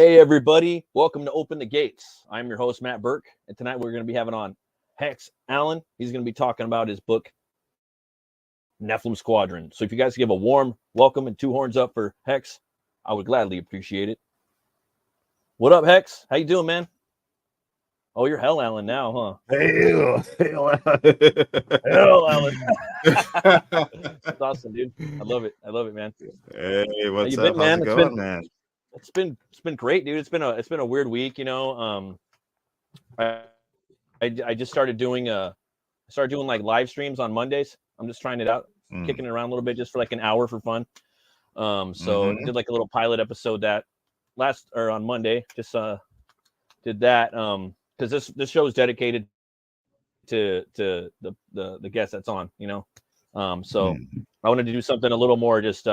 Hey everybody, welcome to Open the Gates. I'm your host Matt Burke, and tonight we're going to be having on Hex Allen. He's going to be talking about his book NEPHILIM Squadron. So if you guys give a warm welcome and 2 horns up for Hex, I would gladly appreciate it. What up, Hex? How you doing, man? Oh, you're Hell Allen now, huh? Hell Allen. That's awesome, dude. I love it, man. Hey, what's How you up? been, man? How's it going, man? It's been great, dude. It's been a weird week, you know. I just started doing like live streams on Mondays. I'm just trying it out, kicking it around a little bit just for like an hour for fun. So did like a little pilot episode that on Monday. Just did that because this show is dedicated to the guest that's on, you know. So I wanted to do something a little more just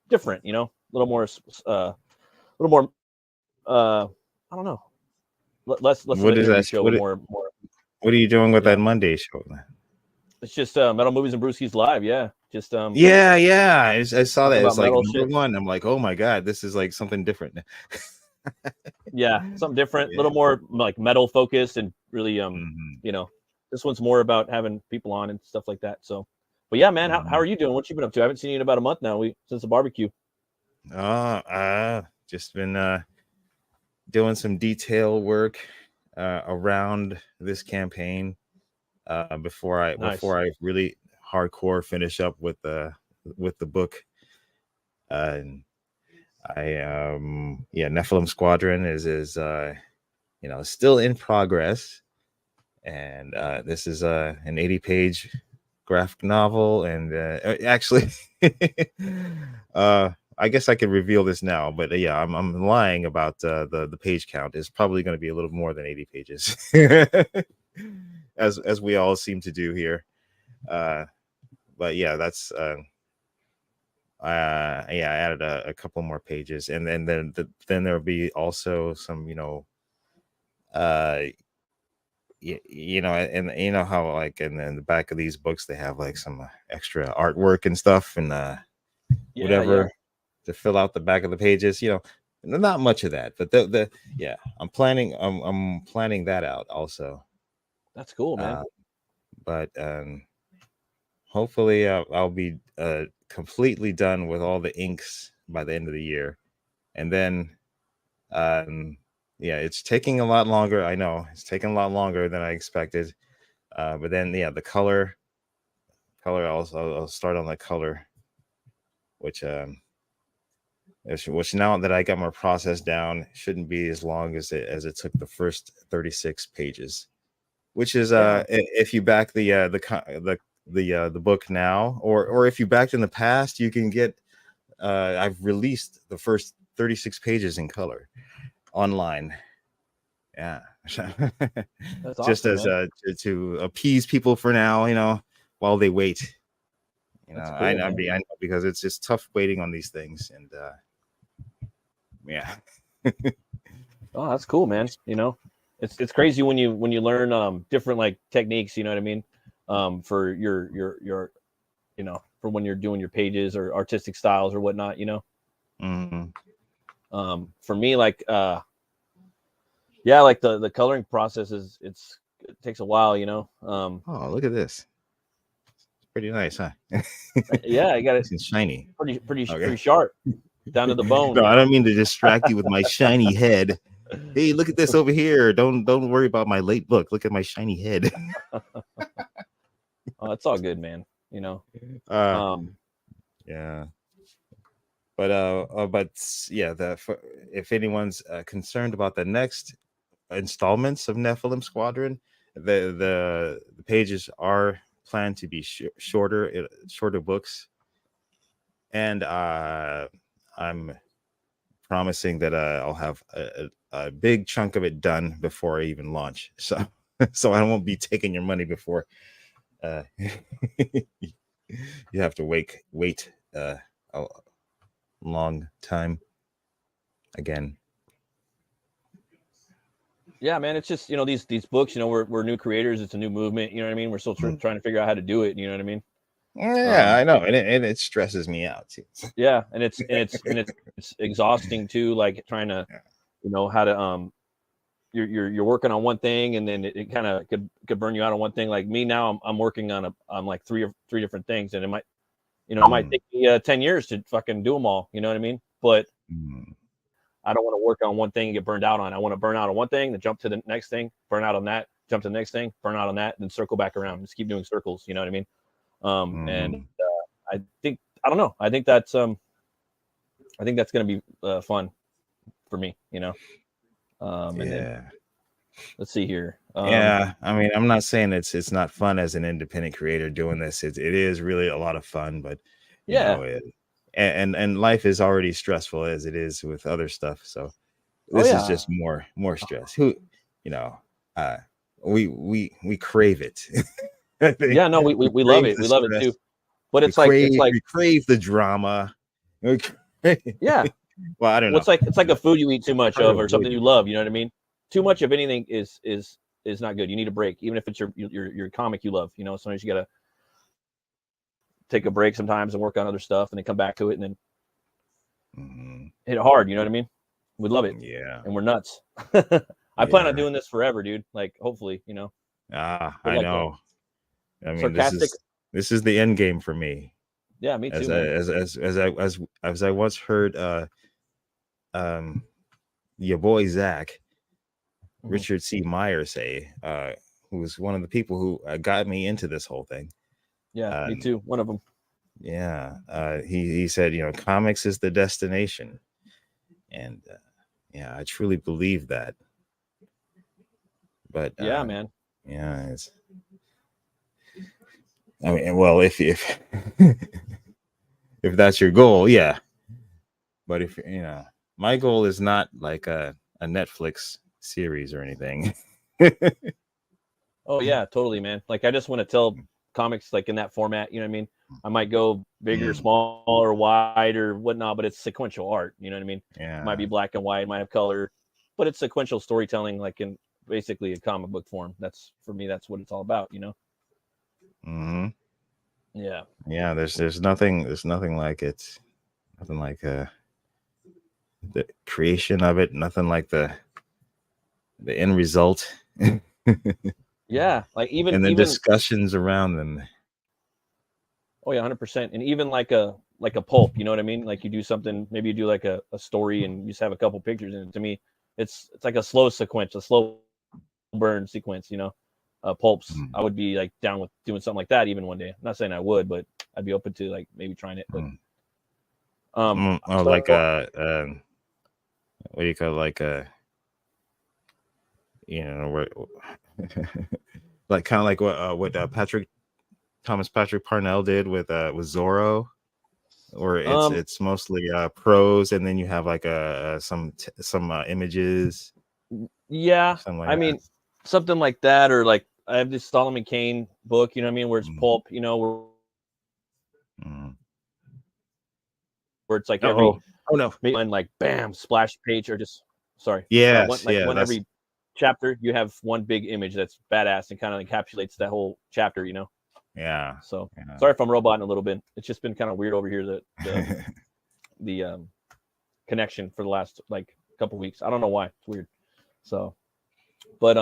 different, you know, a little more I don't know. Less What is that show? More. What are you doing with that Monday show? It's just Metal Movies and Brewskis live. Yeah, just yeah. I saw that. It's like number one. I'm like, oh my god, this is like something different. Yeah, something different, a little more like metal focused and really you know, this one's more about having people on and stuff like that. So, but yeah, man, how are you doing? What you been up to? I haven't seen you in about a month now. Since the barbecue. Just been doing some detail work around this campaign before I really hardcore finish up with the book. NEPHILIM Squadron is you know, still in progress, and this is an 80-page graphic novel, and actually I guess I could reveal this now, but yeah, I'm lying about the page count. Is probably going to be a little more than 80 pages, as we all seem to do here. But yeah, that's I added a couple more pages, and then there'll be also some, you know, you know, and you know how like in the back of these books they have like some extra artwork and stuff and whatever. To fill out the back of the pages, you know, not much of that, but I'm planning that out also. That's cool, man. But hopefully I'll be completely done with all the inks by the end of the year, and then it's taking a lot longer. I know it's taking a lot longer than I expected, but then the color I'll start on the color, which now that I got my process down, shouldn't be as long as it took the first 36 pages, which is if you back the book now, or if you backed in the past, you can get I've released the first 36 pages in color online. Yeah. That's just awesome, as to appease people for now, you know, while they wait. You know, cool, I know because it's tough waiting on these things, and yeah. Oh, that's cool, man. You know, it's crazy when you learn different like techniques, you know what I mean, for your you know, for when you're doing your pages or artistic styles or whatnot, you know. For me, like like the coloring process it takes a while, you know. Oh, look at this. It's pretty nice, huh? Yeah, I got it. It's shiny. Pretty sharp. Down to the bone. No, I don't mean to distract you with my shiny head. Hey, look at this over here. Don't worry about my late book. Look at my shiny head. Oh, it's all good, man. You know. Yeah. But yeah, if anyone's concerned about the next installments of NEPHILIM Squadron, the pages are planned to be shorter books, and I'm promising that I'll have a big chunk of it done before I even launch. So I won't be taking your money before you have to wait a long time again. Yeah, man, it's just, you know, these books, you know, we're new creators. It's a new movement. You know what I mean? We're still trying to figure out how to do it. You know what I mean? Yeah, I know, and it stresses me out too. Yeah, and it's exhausting too, like trying to how to you're working on one thing, and then it kind of could burn you out on one thing. Like me now, I'm working on like three different things, and it might it might take me 10 years to fucking do them all. You know what I mean? But I don't want to work on one thing and get burned out on. I want to burn out on one thing, then jump to the next thing, burn out on that, jump to the next thing, burn out on that, then circle back around. Just keep doing circles. You know what I mean? And I don't know. I think that's going to be fun for me. And then, let's see here. I mean, I'm not saying it's not fun as an independent creator doing this. It is really a lot of fun, but you know, and life is already stressful as it is with other stuff. So this is just more stress. We crave it. Yeah, no, we love it. We love it too. But it's we crave the drama. Yeah. Well, I don't know. It's like a food you eat too much of, or something you love. You know what I mean? Too much of anything is not good. You need a break, even if it's your comic you love. Sometimes you gotta take a break sometimes and work on other stuff, and then come back to it, and then hit it hard. You know what I mean? We love it. Yeah. And we're nuts. I plan on doing this forever, dude. Like, hopefully, I know. I mean, sarcastic. This is the end game for me. Yeah, me too. As I once heard your boy Zach, Richard C. Meyer say, who was one of the people who got me into this whole thing. Yeah, me too. One of them. Yeah, he said, comics is the destination, and I truly believe that. But yeah, man. Yeah, I mean, well, if if that's your goal, yeah. But if my goal is not like a Netflix series or anything. Oh yeah, totally, man. Like, I just want to tell comics like in that format. You know what I mean? I might go bigger, small, or wide, or whatnot, but it's sequential art. You know what I mean? Yeah. It might be black and white, it might have color, but it's sequential storytelling, like in basically a comic book form. That's, for me, that's what it's all about. Yeah. Yeah. There's nothing like it. Nothing like the creation of it. Nothing like the end result. Yeah, like even the discussions around them. Oh yeah, 100%. And even like a pulp, you know what I mean? Like, you do something, maybe you do like a story and you just have a couple pictures in it. To me, it's like a slow sequence, a slow burn sequence. Pulps. I would be like down with doing something like that even one day. I'm not saying I would, but I'd be open to like maybe trying it. But like what do you call it? Like like kind of like what Thomas Patrick Parnell did with Zorro, or it's mostly prose, and then you have like some images. Yeah, I mean, something like that, or like I have this Solomon Kane book, you know what I mean, where it's pulp, where it's like every and like bam, splash page, or just every chapter you have one big image that's badass and kind of encapsulates that whole chapter. Yeah. So sorry if I'm roboting a little bit. It's just been kind of weird over here, the connection for the last like couple weeks. I don't know why. It's weird. So, but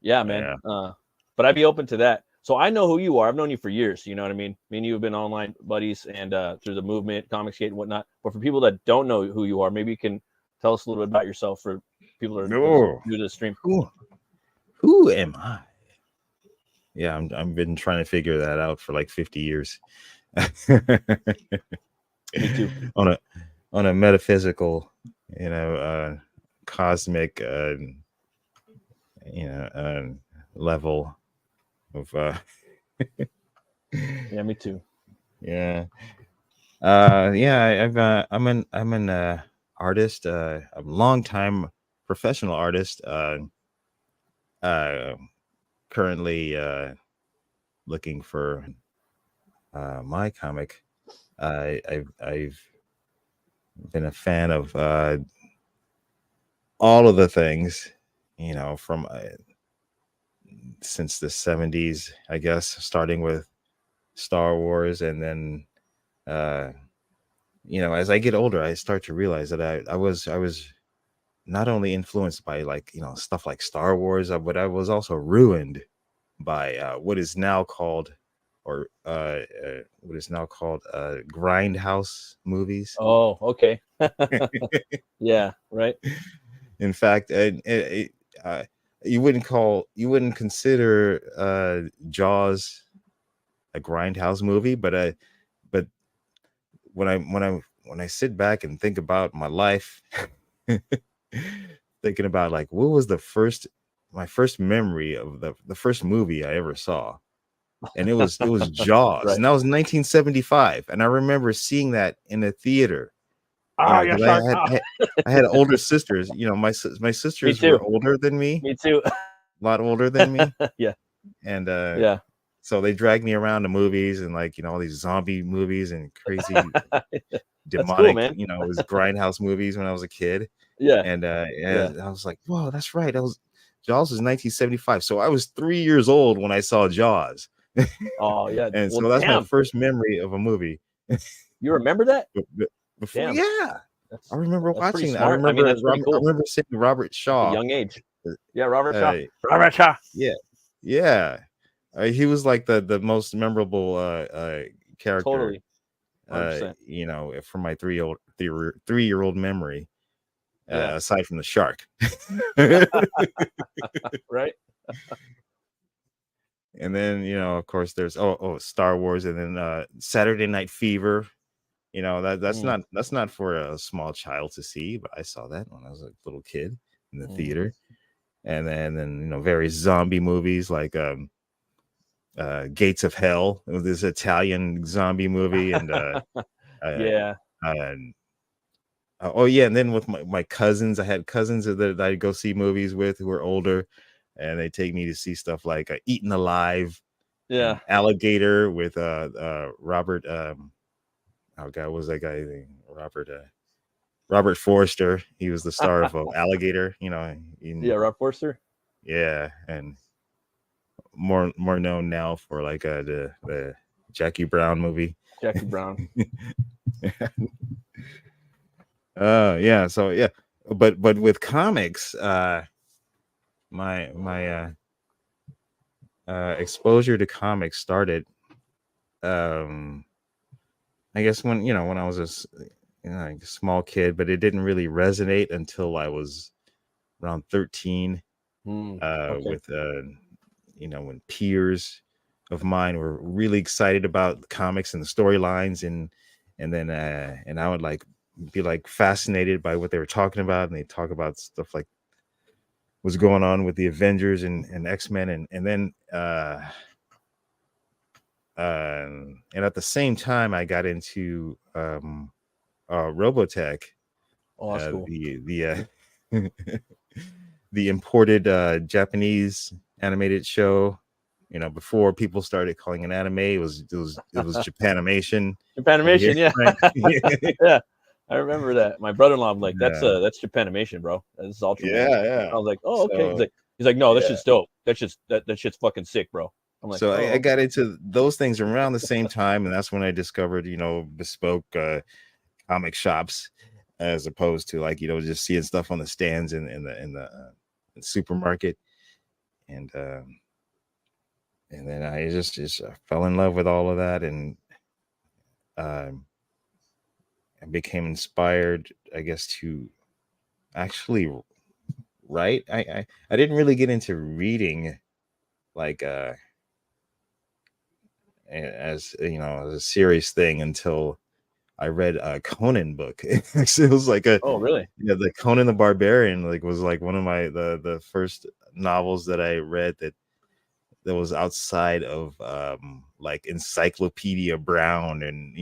yeah, man. Yeah. But I'd be open to that. So I know who you are. I've known you for years. You know what I mean? Me and you have been online buddies, and through the movement, Comicsgate, and whatnot. But for people that don't know who you are, maybe you can tell us a little bit about yourself for people that are new to the stream. Who am I? Yeah, I've been trying to figure that out for like 50 years. Me too. On a metaphysical, cosmic, level of. Yeah, me too. Yeah. I'm an artist, a long-time professional artist. Currently looking for my comic. I've been a fan of all of the things, from since the 70s, I guess, starting with Star Wars, and then as I get older, I start to realize that I was not only influenced by like stuff like Star Wars, but I was also ruined by what is now called grindhouse movies. Oh, okay. Yeah, right. In fact, uh, you wouldn't consider Jaws a grindhouse movie, but when I sit back and think about my life, thinking about like what was my first memory of the first movie I ever saw, and it was Jaws, Right. and that was 1975, and I remember seeing that in a theater. Oh, Because yes, I had older sisters. My me sisters too. were older than me, Me too. a lot older than me, Yeah, and yeah. so they dragged me around to movies and like all these zombie movies and crazy That's cool, demonic man. it was grindhouse movies when I was a kid. Yeah, And yeah. I was like, whoa, that's right. Jaws was 1975. So I was 3 years old when I saw Jaws. Oh, yeah. And Well, so that's my damn. first memory of a movie. You remember that? Before, Damn. yeah. I remember That's pretty watching that. I smart. I mean, remember that's pretty I cool. remember seeing Robert At a Shaw. young age. Yeah, Robert Shaw. Uh, Robert Shaw. yeah. Yeah. He was like the most memorable character. Totally. 100%. From my 3-year-old memory. Yeah. Aside from the shark. Right. And then of course there's Star Wars, and then Saturday Night Fever. That's not for a small child to see, but I saw that when I was a little kid in the theater. And then various zombie movies like Gates of Hell. It was this Italian zombie movie, and Yeah. and then with my cousins, I had cousins that I'd go see movies with who were older, and they take me to see stuff like Eaten Alive, Yeah. Alligator with Robert. Oh God, what was that guy? Robert Forster. He was the star of Alligator. Yeah, Rob Forster. Yeah, and more known now for like the Jackie Brown movie. Jackie Brown. Yeah. So yeah, but with comics, my exposure to comics started, I guess when I was a small kid, but it didn't really resonate until I was around 13. Okay. With when peers of mine were really excited about the comics and the storylines, and then I would like be like fascinated by what they were talking about, and they talk about stuff like what's going on with the Avengers and X-Men, and then and at the same time I got into Robotech. Oh, that's cool. The imported Japanese animated show. Before people started calling it anime, it was Japanimation. Japanimation, yeah. Right? Yeah. I remember that. My brother-in-law, I'm like, that's Japanimation, bro. That's Ultraman. Yeah. I was like, oh, okay. He's like, no, that shit's dope. That shit's fucking sick, bro. I'm like, so I got into those things around the same time, and that's when I discovered, bespoke comic shops, as opposed to like just seeing stuff on the stands in the supermarket, and then I just fell in love with all of that, and I became inspired, I guess, to actually write. I didn't really get into reading like as a serious thing until I read a Conan book. It was like oh, really? Yeah, the Conan the Barbarian was like one of the first novels that I read that was outside of like Encyclopedia Brown and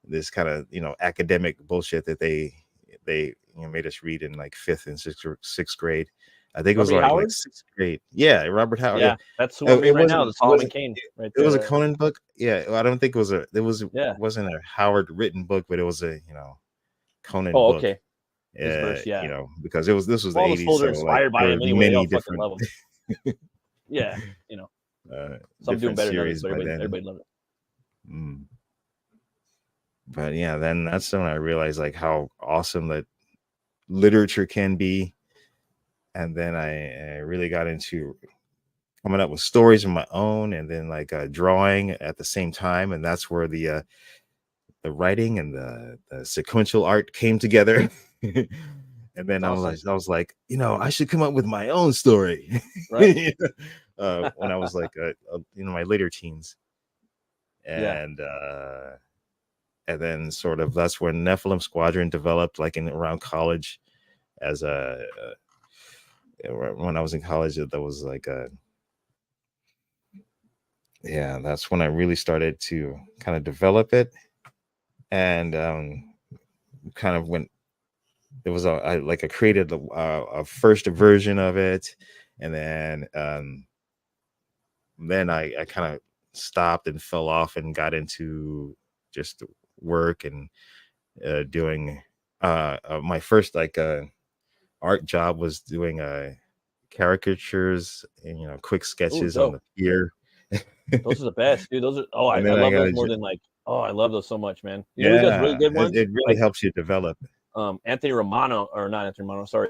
this kind of academic bullshit that they made us read in like 5th and 6th grade. I think it was Robert like Howard? 6th grade. Yeah, Robert Howard. Yeah, that's who I'm reading right now. The Solomon Kane. Right there. It was a Conan book. Yeah, I don't think it wasn't a Howard written book, but it was a Conan book. book. Okay. His verse, yeah. Because this was the all 80s. Those fools are inspired by him anyway. They all fucking love him. Yeah, some doing better than others, but everybody loved it. But yeah, then that's when I realized like how awesome that literature can be. And then I really got into coming up with stories of my own, and then like drawing at the same time. And that's where the writing and the sequential art came together. And then Awesome. I was like, I should come up with my own story. Right. When I was like, my later teens. Yeah. And then sort of that's when Nephilim Squadron developed, like in around college, as when I was in college, that was like that's when I really started to kind of develop it. And kind of when there was I created a first version of it, and then I kind of stopped and fell off and got into just work and doing my first art job was doing caricatures and quick sketches on the pier. Those are the best, dude. Those are I love those more than like I love those so much, man. You know who does really good ones? It really helps you develop. Anthony Romano, or not Anthony Romano, sorry.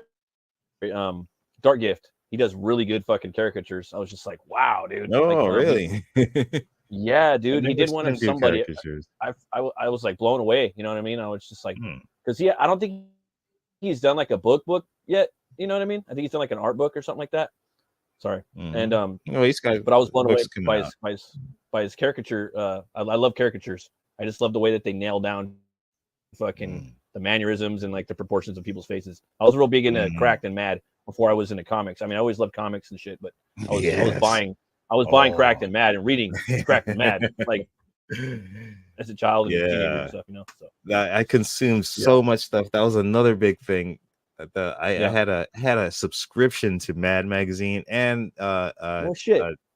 Dark Gift. He does really good fucking caricatures. I was just like, wow, dude. Oh, really? Yeah, dude. He did one of somebody. I was like blown away. You know what I mean? I was just like, because I don't think he's done like a book yet. You know what I mean? I think he's done like an art book or something like that. Sorry. And he's got, but I was blown away by his caricature. I love caricatures. I just love the way that they nail down fucking the mannerisms and like the proportions of people's faces. I was real big into Cracked and Mad before I was into comics. I mean, I always loved comics and shit, but I was buying Cracked and Mad and reading Cracked and Mad like as a child and teenager and stuff, So I consumed so much stuff. That was another big thing. I had a subscription to Mad Magazine and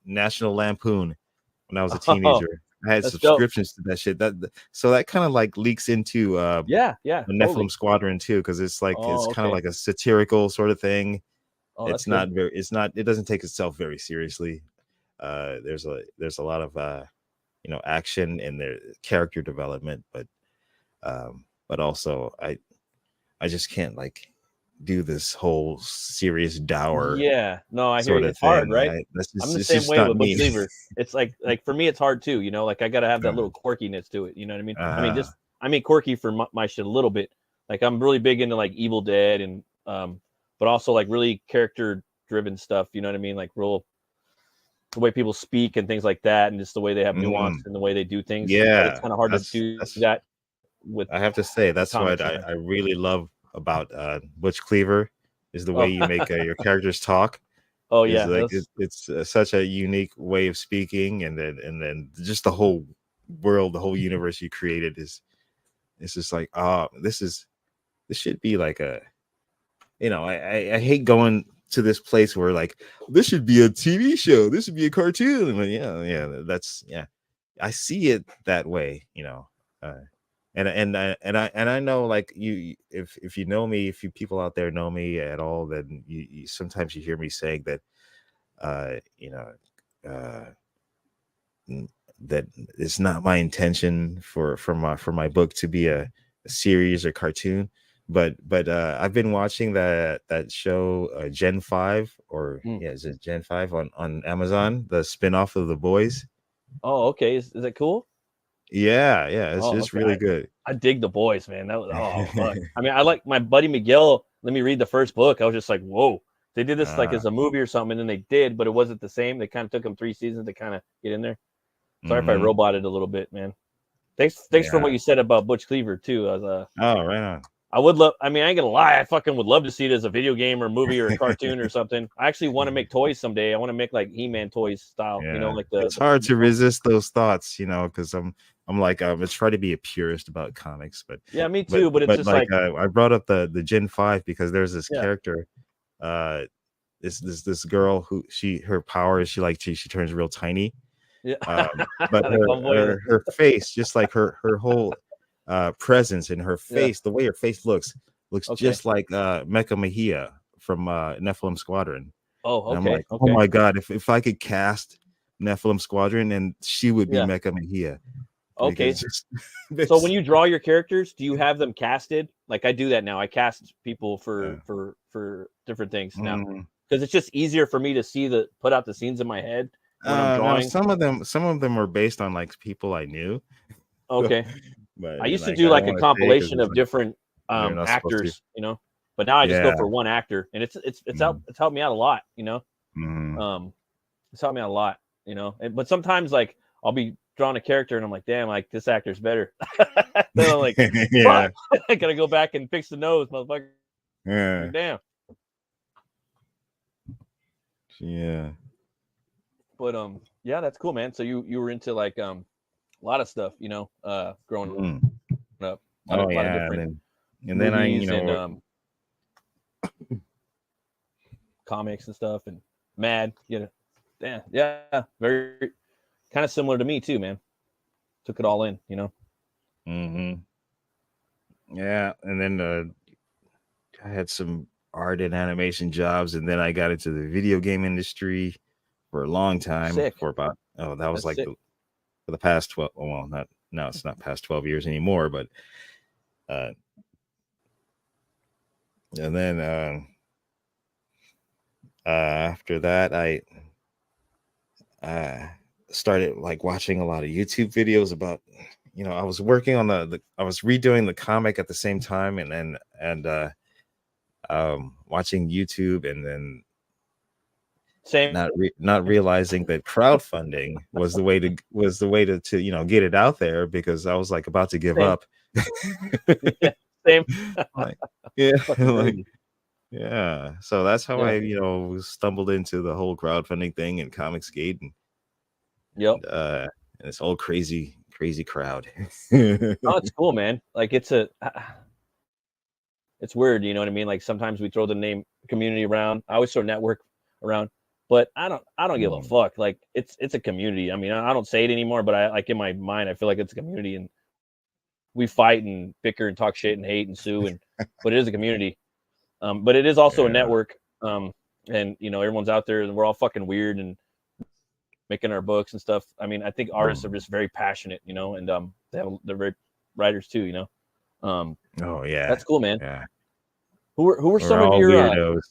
National Lampoon when I was a teenager. I had subscriptions to that shit. So that kind of like leaks into the Nephilim Squadron too, because it's like it's kind of like a satirical sort of thing. It doesn't take itself very seriously. There's a lot of action in their character development, but also I just can't like do this whole serious dour I hear you. It's hard, right? I'm the same way with Butch CLEAVER. It's like for me it's hard too, like I gotta have that little quirkiness to it, you know what I mean? I mean quirky for my shit a little bit. Like I'm really big into like Evil Dead and but also like really character driven stuff, you know what I mean? Like the way people speak and things like that, and just the way they have nuance and the way they do things. Yeah, it's kind of hard to do that with. I have to say that's what I really love about Butch CLEAVER is the way you make your characters talk. Oh yeah, like it's such a unique way of speaking, and then just the whole world, the whole universe you created it's just like this should be like a I hate going to this place where like this should be a TV show, this should be a cartoon. And I see it that way, and I know like you, if you know me, if you people out there know me at all, then you sometimes you hear me saying that that it's not my intention for my book to be a series or cartoon, but I've been watching that show Gen 5 is it Gen 5 on Amazon, the spin-off of The Boys. Oh, okay. Is that cool? Yeah, it's really good. I dig The Boys, man. That was fuck. I mean, I like my buddy Miguel. Let me read the first book. I was just like, whoa. They did this like as a movie or something, and then they did, but it wasn't the same. They kind of took them 3 seasons to kind of get in there. Sorry if I roboted a little bit, man. Thanks for what you said about Butch CLEAVER too. Right on. I would love. I mean, I ain't gonna lie. I fucking would love to see it as a video game or movie or a cartoon or something. I actually want to make toys someday. I want to make like He-Man toys style. Like it's hard to resist those thoughts, because I'm like I try to be a purist about comics, but yeah, me too. But it's just like I brought up the Gen 5 because there's this character, this girl who her power is she turns real tiny. Yeah, but her face, just like her whole presence in her face, the way her face looks just like Mecha Mahia from Nephilim Squadron. Oh, okay. And I'm like, oh my god, if I could cast Nephilim Squadron, and she would be Mecha Mahia. Okay. So when you draw your characters, do you have them casted like I do that now. I cast people for different things now because it's just easier for me to put out the scenes in my head when I'm drawing. No, some of them were based on like people I knew. Okay. But I used to like, do I like don't a wanna say 'cause compilation it's of like different you're not supposed to. actors, you know. But now I just go for one actor, and it's helped me out a lot, you know. It's helped me out a lot, you know. But sometimes like I'll be drawing a character and I'm like, damn, like this actor's better. Then I'm like, fuck, I gotta go back and fix the nose, motherfucker. Yeah. Damn. Yeah. But yeah, that's cool, man. So you were into like a lot of stuff, you know, growing up. A lot of different and then I, you movies know, and comics and stuff and Mad, you know. Yeah, very kind of similar to me too, man. Took it all in, you know. Yeah, and then I had some art and animation jobs, and then I got into the video game industry for a long time. Sick. For about that was That's like sick. for the past 12. Well, not now. It's not past 12 years anymore, but and then after that, I started like watching a lot of YouTube videos about, you know, I was working on I was redoing the comic at the same time, and watching YouTube, and then Same. not realizing that crowdfunding was the way to you know, get it out there, because I was like about to give up. Yeah, same. Like, yeah, like, Crazy. yeah. So that's how Yeah. I, you know, stumbled into the whole crowdfunding thing and Comicsgate, and Yep. this whole crazy crowd. Oh, it's cool, man. Like it's weird, you know what I mean? Like sometimes we throw the name community around. I always throw network around, but I don't give a fuck. Like it's a community. I mean, I don't say it anymore, but I like in my mind I feel like it's a community, and we fight and bicker and talk shit and hate and sue, and but it is a community. But it is also a network. And you know, everyone's out there and we're all fucking weird and making our books and stuff. I mean, I think artists are just very passionate, you know, and they're very writers too, you know. Oh yeah, that's cool, man. Yeah, Who were some all of your weirdos?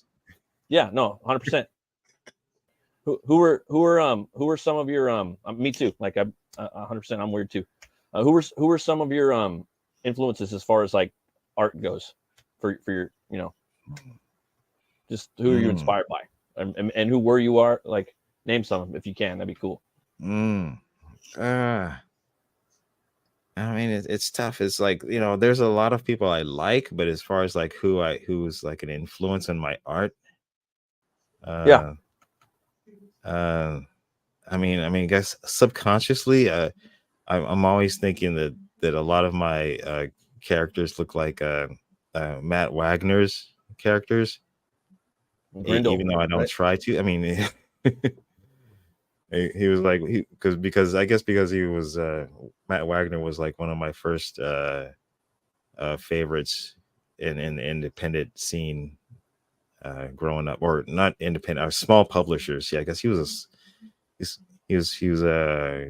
Yeah, no, 100%. Who were some of your me too. Like I'm 100%. I'm weird too. Who were some of your influences as far as like art goes for your, you know, just who are you inspired by, and who were you are like, name some if you can. That'd be cool. I mean, it's tough. It's like, you know, there's a lot of people I like, but as far as like who's like an influence on my art, Yeah. I mean, I guess subconsciously, I'm always thinking that a lot of my characters look like Matt Wagner's characters, Grindel, even though I don't right? try to. I mean, he was like, because I guess because he was Matt Wagner was like one of my first favorites in the independent scene growing up, or not independent, small publishers. Yeah, I guess he was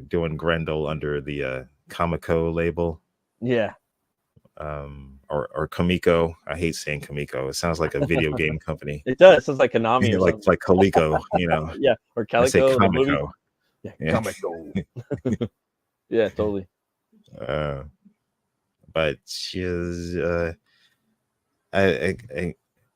doing Grendel under the Comico label. Yeah. Or Comico. I hate saying Comico. It sounds like a video game company. It does. It sounds like Konami or something. like Coleco, you know. Yeah, or Calico. I say Comico. Yeah, Comico. Yeah, totally. But she's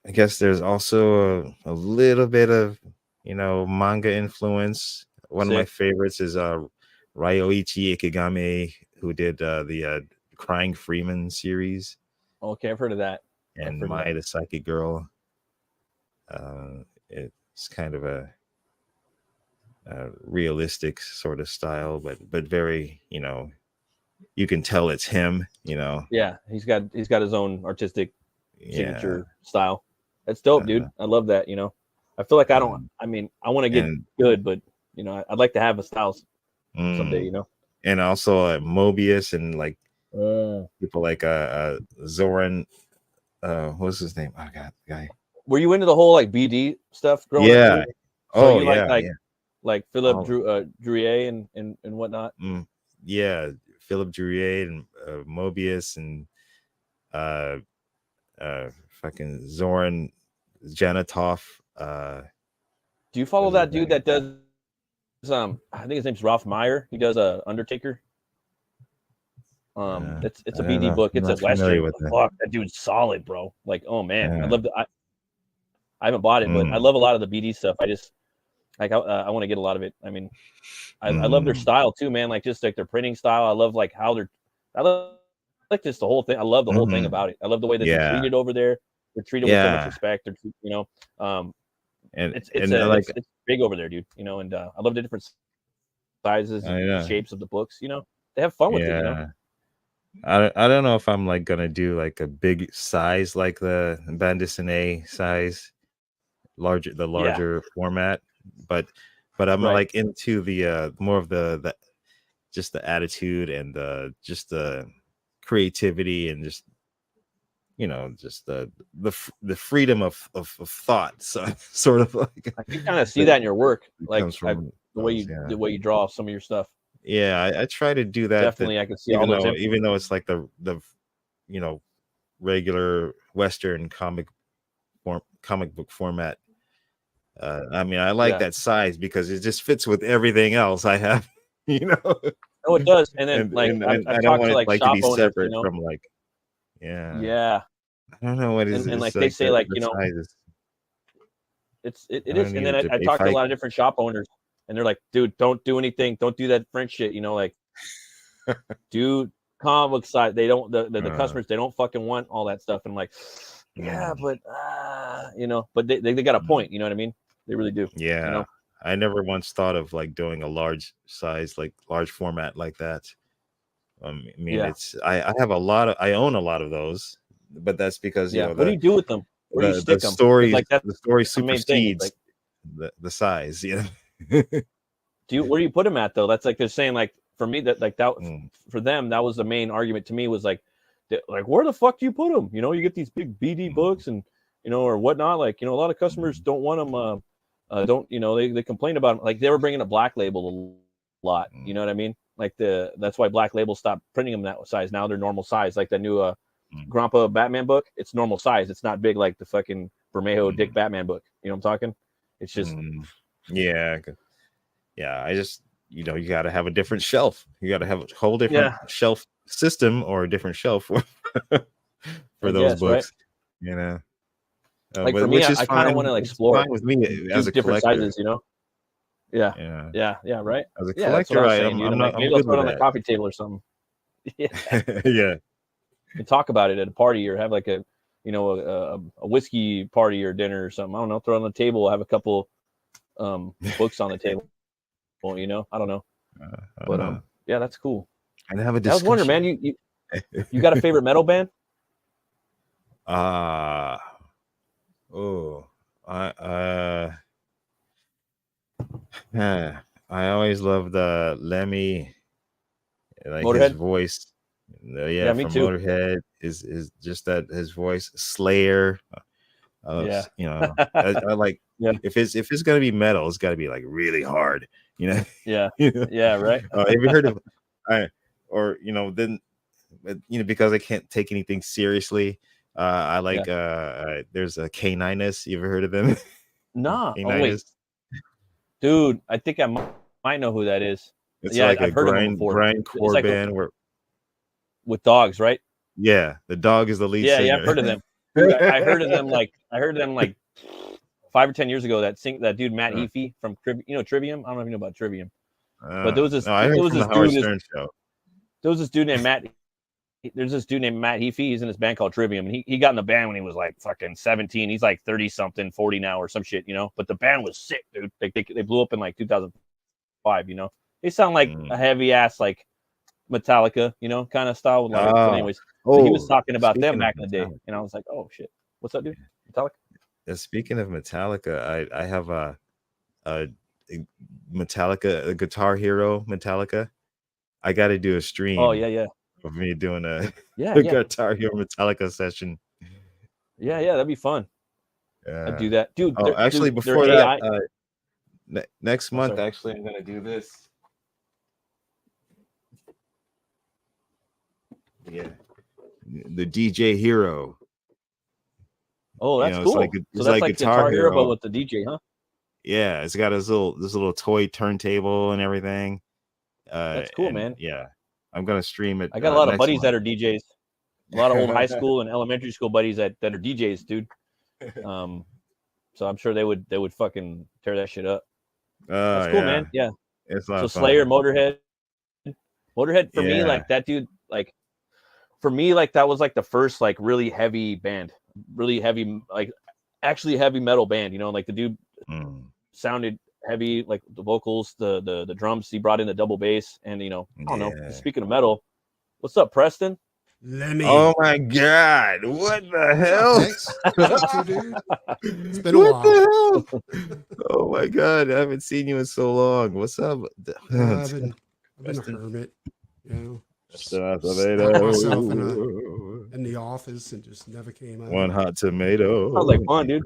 I guess there's also a little bit of, you know, manga influence. One of my favorites is Ryoichi Ikegami, who did the Crying Freeman series. Okay, I've heard of that. And the Psychic Girl. It's kind of a realistic sort of style, but very, you know, you can tell it's him, you know. Yeah, he's got his own artistic signature style. That's dope, dude. I love that, you know. I feel like I mean, I want to get good, but you know, I'd like to have a style someday, you know. And also Mobius and like people like Zoran, what's his name? Oh god, the guy. Were you into the whole like BD stuff growing up? Too? So you like Philip Drouillet and whatnot? Yeah, Philip Drouillet and Mobius and fucking Zoran Janatov. Do you follow What is that dude that does? I think his name's Ralph Meyer. He does Undertaker. It's a I don't BD know. book. I'm It's a not familiar Western. with that. Fuck, that dude's solid, bro. Like, oh man, I Yeah. love the. I haven't bought it, but I Mm, love a lot of the BD stuff. I just like I want to get a lot of it. I mean, I love their mm, style too, man. Like just like their printing style. I love like how they're. I love like just the whole thing. I love the whole thing mhm. about it. I love the way that they're Yeah. treated over there. They're treated with so much Yeah. respect. They're And it's big over there, dude. And I love the different sizes I and know. shapes of the books. They have fun with it. Yeah. I don't know if I'm like gonna do like a big size like the Bandisane size, the Yeah, larger format, but I'm right. like into the more of the just the attitude and just the creativity and just just the freedom of thought. So sort of like I can kind of see that that in your work, like comes from the way those. Yeah. the way you draw some of your stuff. Yeah, I try to do that. That Definitely, I can see all those. even though it's like the you know regular Western comic book format. I mean, I like Yeah. that size because it just fits with everything else I have. You know, Oh, it does. And then like and I've I don't talked want to it like like to shop be owners. separate from like yeah. Yeah, I don't know what is and it's like they like say like the sizes. it I don't is. And need then it to I be. If talked to a I lot of different shop owners, and they're like, dude, don't do anything, don't do that French shit. Like, dude, comic book side, they don't the customers, they don't fucking want all that stuff. And I'm like, yeah, mm, but but they got a mm. point. You know what I mean? They really do. Yeah, I never once thought of like doing a large size, like large format like that. I mean, Yeah, I have I own a lot of those, but that's because yeah. What do you do with them? Where do you stick them? Because like the story that's the main thing. It's like, supersedes the size. where do you put them at though? That's like they're saying like for me that Mm, for them that was the main argument to me was like where the fuck do you put them? You get these big BD mm, books and or whatnot. Like a lot of customers mm, don't want them. Don't they complain about them. Like they were bringing a Black Label a lot. You mm, know what I mean? Like that's why Black Label stopped printing them that size. Now they're normal size. Like the new mm, Grandpa Batman book. It's normal size. It's not big like the fucking Bermejo Dick mm, Batman book. You know what I'm talking? It's just mm. Yeah, yeah. I just you got to have a different shelf. You got to have a whole different yeah. shelf system or a different shelf for I those guess right. books. You know. Like for But me, which is I kind of want fine. to It's explore fine with me do as a different collector. sizes. Yeah, Yeah, yeah, right. as a Yeah, that's what I collector, was saying, dude. I'm like, I'm maybe I'll good throw it with on the that. coffee table or something. Yeah, Yeah. and talk about it at a party or have like a, a whiskey party or dinner or something. I don't know. Throw it on the table. Have a couple books on the table. I don't know, I don't but know. yeah, that's cool. And have a I was wondering, man, discussion. you got a favorite metal band? Ah, oh, I yeah, I always loved Lemmy, like his Motorhead? voice. Yeah, Yeah, me from too. Motorhead is just that his voice. Slayer, Yeah, I like yeah, if it's gonna be metal, it's got to be like really hard. You know, yeah, you know? yeah, right. Have you heard of I or then because I can't take anything seriously. I Yeah. like there's a K9us. You ever heard of them? Nah. Oh wait, K9us. dude. I think I might know who that is. It's Yeah, like a I've heard of them before. It's grindcore like band where with dogs, right? yeah, the dog is the lead Yeah, yeah, I've singer. heard of them. Dude, I heard of them like 5 or 10 years ago. That dude Matt Uh, Heafy from Trivium. I don't know if you know about Trivium, but no, I heard from the Howard Stern show. there was this dude named Matt. There's this dude named Matt Heafy. He's in this band called Trivium, and he got in the band when he was like fucking 17. He's like 30 something, 40 now or some shit, But the band was sick, dude. Like they blew up in like 2005. They sound like Mm. a heavy ass like Metallica, kind of style. But anyways, he was talking about them Speaking of back in the day, Metallica, and I was like, oh shit, what's up, dude? Metallica? speaking of Metallica, I have a Metallica, a Guitar Hero Metallica. I got to do a Oh stream yeah, yeah, of me doing yeah, a yeah, Guitar Hero Metallica session. yeah, yeah. That'd be fun. I'd Yeah. do that, dude. Oh, actually, Their before that, AI. next Oh, month, sorry. actually, I'm gonna do this. Yeah, the DJ Hero. Oh, that's cool. So that's like Guitar Hero, but with the DJ, huh? Yeah, it's got this little toy turntable and everything. That's cool, man. Yeah, I'm gonna stream it. I got a lot of buddies that are DJs. A lot of old high school and elementary school buddies that are DJs, dude. So I'm sure they would fucking tear that shit up. That's cool, man. Yeah. It's a lot of fun. Slayer, Motorhead for me, like that dude, like for me, like that was like the first like really heavy band, really heavy, like actually heavy metal band. You know, like the dude sounded heavy, like the vocals, the drums. He brought in the double bass, and I don't know. Speaking of metal, what's up, Preston? Lemmy. Oh my God! What the hell? It's been a while. Oh my God! I haven't seen you in so long. What's up? I've been a hermit, Just locked myself in the office and just never came out. One hot tomato. Sounds like fun, dude.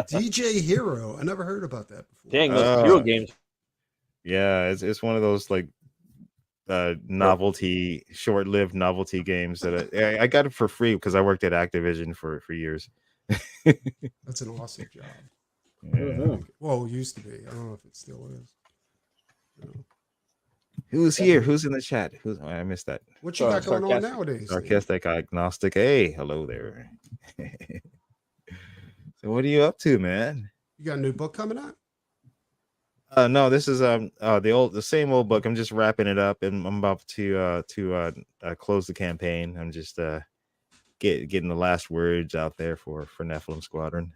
DJ Hero. I never heard about that before. Dang, those Hero games. Yeah, it's one of those like novelty, short-lived novelty games that I got it for free because I worked at Activision for years. That's an awesome job. Yeah. Well, it used to be. I don't know if it still is. Who's here? Who's in the chat? I missed that. What you got going on nowadays? Sarcastic agnostic. Hey, hello there. So what are you up to, man? You got a new book coming out? No, this is the same old book. I'm just wrapping it up, and I'm about to close the campaign. I'm just getting the last words out there for NEPHILIM Squadron.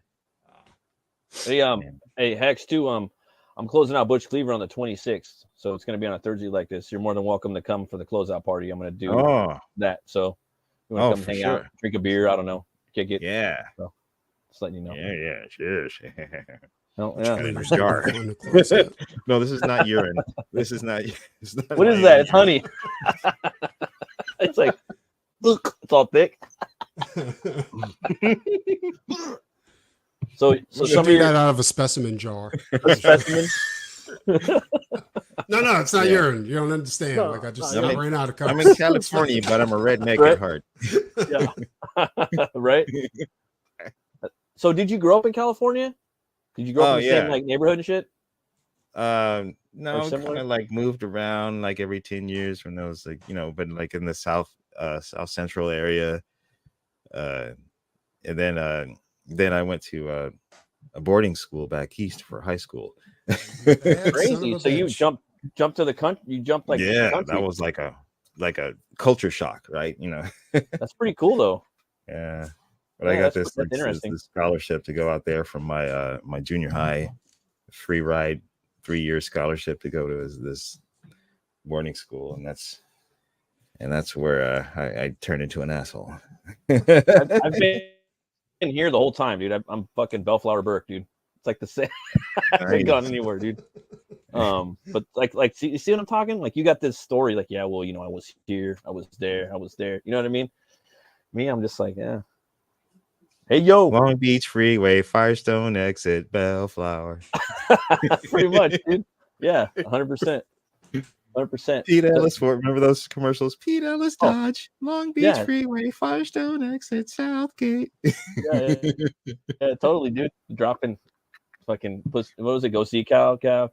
Hey Hex too. I'm closing out Butch Cleaver on the 26th, so it's going to be on a Thursday like this. You're more than welcome to come for the closeout party. I'm going to do that. So you want to come hang out, drink a beer? I don't know, kick it. Yeah. So just letting you know. Yeah, cheers. Oh, yeah. No, this is not urine. This is not. What is that? It's honey. It's like, look, it's all thick. So some of that out of a specimen jar. A specimen. No, it's not urine. You don't understand. No, like I ran out of cups. I'm in California, but I'm a redneck at heart. Yeah. Right. So did you grow up in California? Did you grow up in the same like neighborhood and shit? No, kind of like moved around like every 10 years when there was like, but like in the south central area. And then I went to a boarding school back east for high school. Crazy. So you jumped to the country. You jumped like that was like a culture shock, right? That's pretty cool though. Yeah. But I got this scholarship to go out there from my junior high, free ride, 3-year scholarship to go to this boarding school, and that's where I turned into an asshole. I've been here the whole time, dude. I'm fucking Bellflower Burke, dude. It's like the same. I haven't gone anywhere, dude. But like, see what I'm talking? Like, you got this story, like, yeah, well, I was here, I was there. You know what I mean? Me, I'm just like, yeah. Hey, yo. Long Beach Freeway, Firestone exit, Bellflower. Pretty much, dude. Yeah, 100%. 100%. Pete Ellis Ford. Remember those commercials? Pete Ellis Dodge, Long Beach Freeway, Firestone exit, Southgate. Yeah, totally, dude. Dropping fucking pussy. What was it? Go see cow, go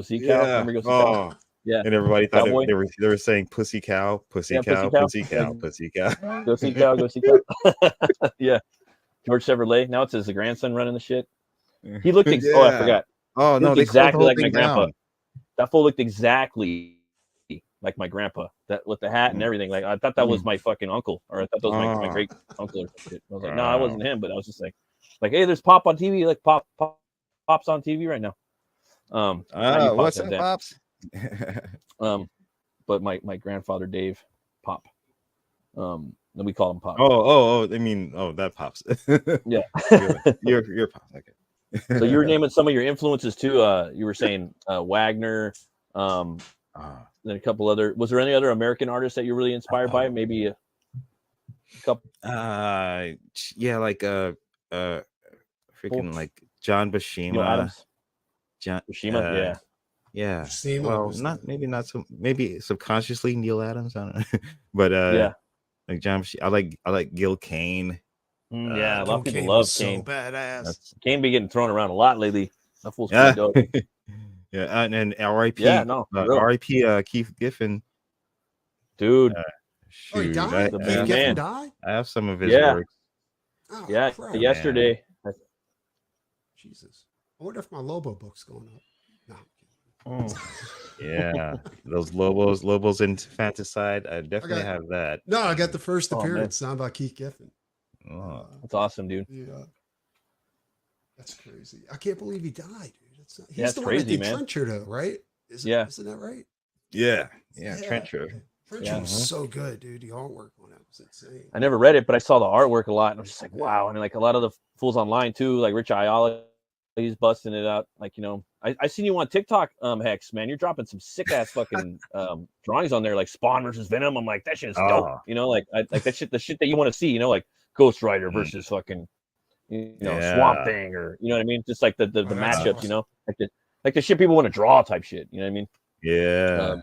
see cow. Remember go see cow? Yeah. And everybody thought they were saying pussy cow, pussy cow, pussy cow, pussy cow. Go see cow. Yeah. George Chevrolet. Now it says the grandson running the shit. He looked. I forgot. Oh no, they exactly like my grandpa. That fool looked exactly like my grandpa. That with the hat and everything. Like I thought that was my fucking uncle, or I thought that was my great uncle or something. I was like, no, I wasn't him. But I was just like, hey, there's Pop on TV. Like Pop's on TV right now. What's up, Pops? But my grandfather Dave Pop. Then we call him Pop. That Pops. Yeah. You're Pops. Okay. So you were naming some of your influences too. You were saying Wagner, then a couple other. Was there any other American artists that you're really inspired by? Maybe a couple. Like freaking like John Buscema. John Buscema, yeah. Buscema well, not so maybe subconsciously Neil Adams. I don't know, but Like John, I like Gil Kane. Yeah, a lot of people Kane love was Kane. So badass. Kane be getting thrown around a lot lately. That fool's Yeah, pretty dope. yeah, and R.I.P. Yeah, no, for real. R.I.P. Keith Giffen. Dude, Oh, he Shoot, died? The Keith man. Giffen died? I have some of his Yeah. work. Oh, yeah, crap. yesterday. Jesus. I wonder if my Lobo book's going up. No. Yeah, those Lobos infanticide. I definitely got- have that. No, I got the first Oh, man. appearance. Sound about Keith Giffen. Oh. That's awesome, dude. Yeah. That's crazy. I can't believe he died, dude. He's it's the one crazy, that did man. Trencher, though, right? Yeah. Isn't that right? Yeah, Trencher. Trencher was so good, dude. The artwork on it was insane. I never read it, but I saw the artwork a lot, and I was just like, wow. And like a lot of the fools online too, like Rich Ayala, he's busting it out. Like, I seen you on TikTok, Hex, man. You're dropping some sick ass fucking drawings on there, like Spawn versus Venom. I'm like, that shit is dope. Like that shit, the shit that you want to see. Like Ghost Rider versus fucking, Swamp Thing, or you know what I mean? Just like the matchups, awesome. like the shit people want to draw type shit. You know what I mean? Yeah.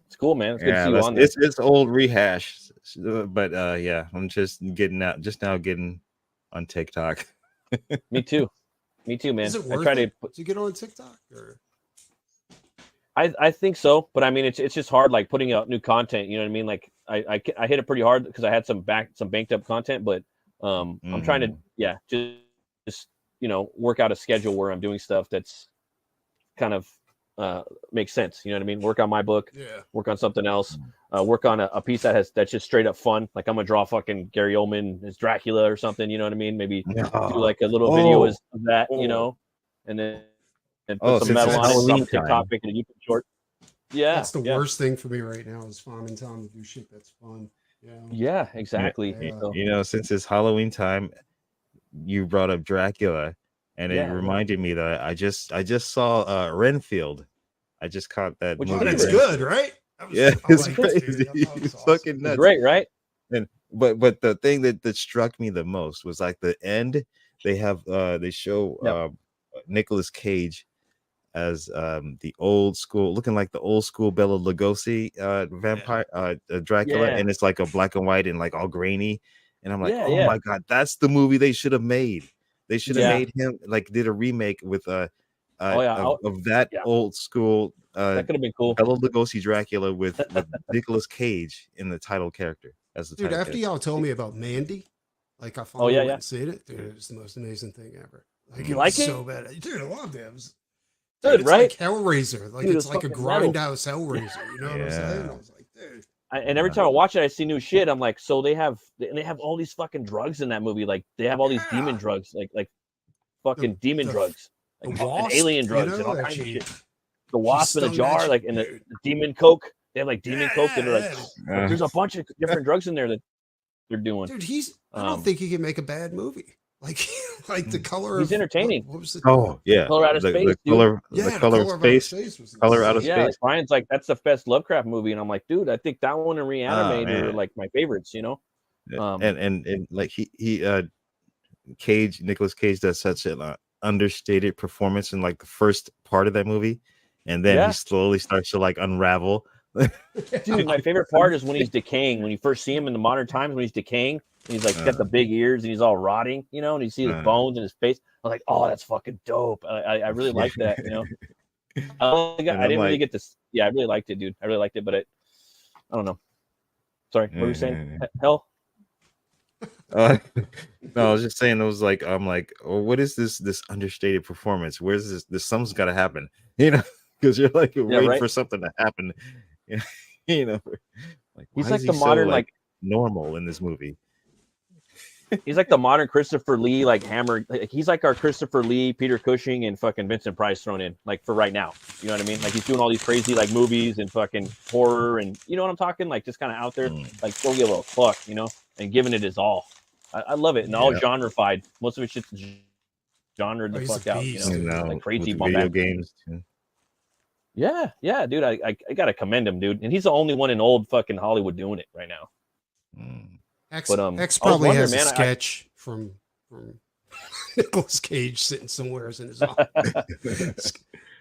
It's cool, man. It's good to see you on there. It's old rehash, but yeah, I'm just now getting on TikTok. Me too, man. Is it worth to get on TikTok? Or? I think so, but I mean, it's just hard, like putting out new content. You know what I mean? Like I hit it pretty hard because I had some banked up content, but I'm trying to just work out a schedule where I'm doing stuff that's kind of makes sense. You know what I mean? Work on my book, work on something else, work on a piece that's just straight up fun. Like I'm gonna draw fucking Gary Oldman as Dracula or something. You know what I mean? Maybe do like a little video of that, and then put some metal on it, drop a TikTok, make it a YouTube short. Yeah, that's the worst thing for me right now is finding time to do shit that's fun. Yeah, exactly. Since it's Halloween time, you brought up Dracula. And it reminded me that I just saw Renfield. I just caught that movie. It's good, right? It's crazy. It's fucking nuts. It's great, right? And but the thing that struck me the most was like the end. They show Nicolas Cage as the old school, looking like the old school Bela Lugosi vampire Dracula, and it's like a black and white and like all grainy. And I'm like, my god, that's the movie they should have made. They should have made him did a remake with of that old school. That could have been cool. Bela Lugosi Dracula with Nicolas Cage in the title character as the dude. After character. y'all told me about Mandy, like I finally went and seen it. Dude, it was the most amazing thing ever. Like, you like it? So bad, dude. I loved it. It's right? like Hellraiser. Like it's like a grindhouse Hellraiser. You know what I'm saying? I was like, dude. And every time I watch it, I see new shit. I'm like, so they have all these fucking drugs in that movie. Like they have all these demon drugs, like fucking demon drugs, like and alien drugs and all kinds of shit. The wasp in the jar, like in the demon coke. They have like demon coke that are like there's a bunch of different drugs in there that they're doing. Dude, I don't think he can make a bad movie. Like the color. He's entertaining. What was the Color Out of Space. The color of space. Color Out of Space. Like Brian's like, that's the best Lovecraft movie, and I'm like, dude, I think that one and Reanimator are like my favorites. And like Nicolas Cage does such an understated performance in like the first part of that movie, and then he slowly starts to like unravel. Dude, my favorite part is when he's decaying. When you first see him in the modern times, when he's decaying, and he's like got the big ears and he's all rotting, and you see his bones in his face. I was like, oh, that's fucking dope. I really like that, I didn't really get this. Yeah, I really liked it, dude. I really liked it, but I don't know. Sorry, what were you saying? Hell? No, I was just saying. I'm like, oh, what is this understated performance? Where's this? Something's got to happen, because you're like waiting for something to happen. Like he's like the modern like normal in this movie. He's like the modern Christopher Lee, like Hammer. Like, he's like our Christopher Lee, Peter Cushing, and fucking Vincent Price thrown in, like for right now. You know what I mean? Like he's doing all these crazy like movies and fucking horror, and you know what I'm talking? Like just kind of out there, like don't give a fuck, and giving it his all. I love it, and all genrefied. Most of it's just genre the fuck out, like crazy video games too. Yeah, dude. I gotta commend him, dude. And he's the only one in old fucking Hollywood doing it right now. X probably has a sketch from Nicolas Cage sitting somewhere in his office.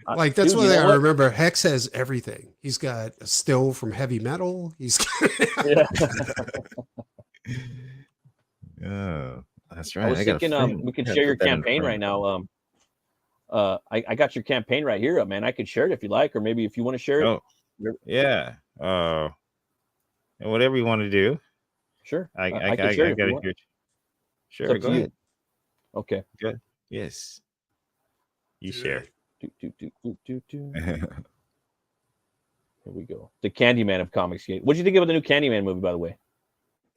Like that's dude, one you thing know I what? remember. Hex has everything. He's got a still from heavy metal. He's Yeah. Oh, that's I right. was I got a thinking frame. we I could gotta share your put that in the campaign right frame. now. I got your campaign right here, man. I could share it if you like, or maybe if you want to share it. Oh, yeah. Whatever you want to do. Sure. I I could share it if got you it want. here. It's Sure, up go to you. ahead. Okay. Good. Yes. You share. Here we go. The Candyman of comics. What did you think of the new Candyman movie, by the way?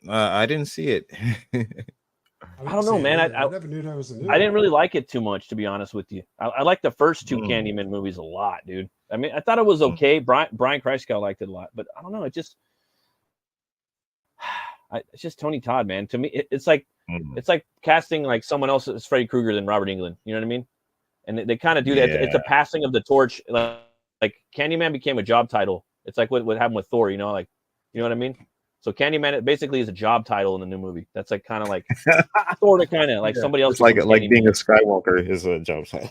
I didn't see it. I don't know, man. I never knew that was a new. I didn't really like it too much, to be honest with you. I like the first two Mm. Candyman movies a lot, dude. I mean, I thought it was okay. Brian Kreischow liked it a lot, but I don't know. It's just Tony Todd, man. To me, it's like casting like someone else as Freddy Krueger than Robert Englund. You know what I mean? And they kind of do that. It's a passing of the torch. Like Candyman became a job title. It's like what happened with Thor. You know, like you know what I mean? So Candyman it basically is a job title in the new movie. That's like kind of like sort of kind of like somebody else. It's like Candyman. being a Skywalker is a job title.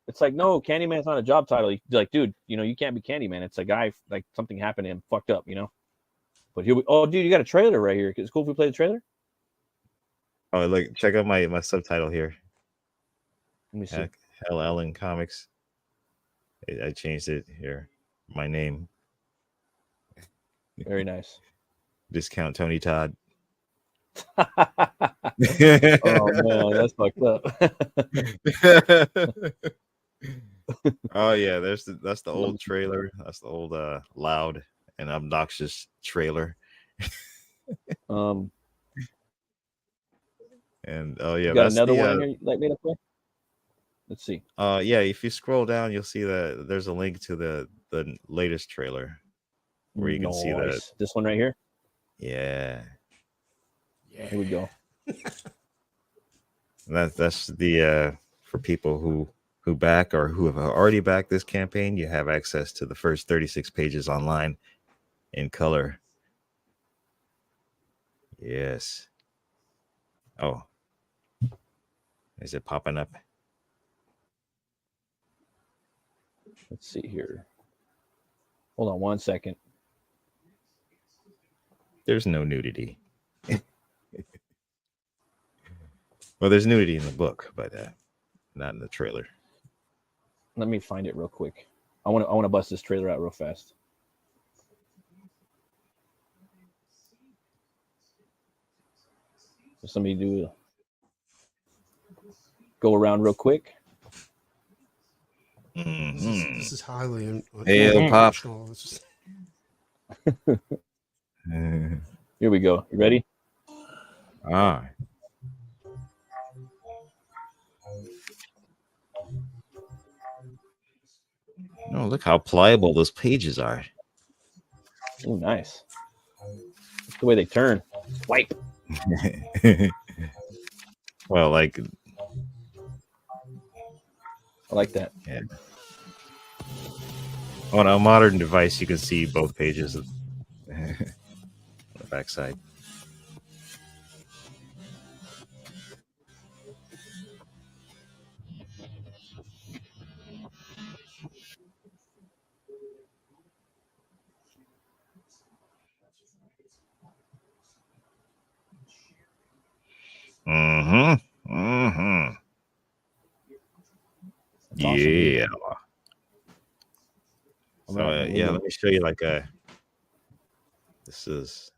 It's like, no, Candyman's not a job title. You're like, dude, you know, you can't be Candyman. It's a guy, like something happened to him, fucked up, you know. But here dude, you got a trailer right here. It's cool if we play the trailer. Oh, look, check out my subtitle here. Let me see. Hell Ellen Comics. I changed it here. My name. Very nice. Discount Tony Todd. Oh man, that's fucked up. Oh yeah, that's the old trailer. That's the old loud and obnoxious trailer. And oh yeah, you got that's another the, one in here you'd like me to play? Let's see. Yeah, if you scroll down, you'll see that there's a link to the latest trailer where you can see this one right here. Yeah. Here we go. That's the for people who back or who have already backed this campaign, you have access to the first 36 pages online in color. Yes. Oh. Is it popping up? Let's see here. Hold on 1 second. There's no nudity. Well, there's nudity in the book, but not in the trailer. Let me find it real quick. I want to bust this trailer out real fast. So somebody go around real quick. Mm-hmm. This is highly Pop. Here we go. You ready? Ah. Oh, look how pliable those pages are. Oh, nice. That's the way they turn. Wipe. Well, like, I like that. Yeah. On a modern device, you can see both pages of on the backside. Mm-hmm. Mm-hmm. Awesome, yeah. All So right, yeah, let me show you like this is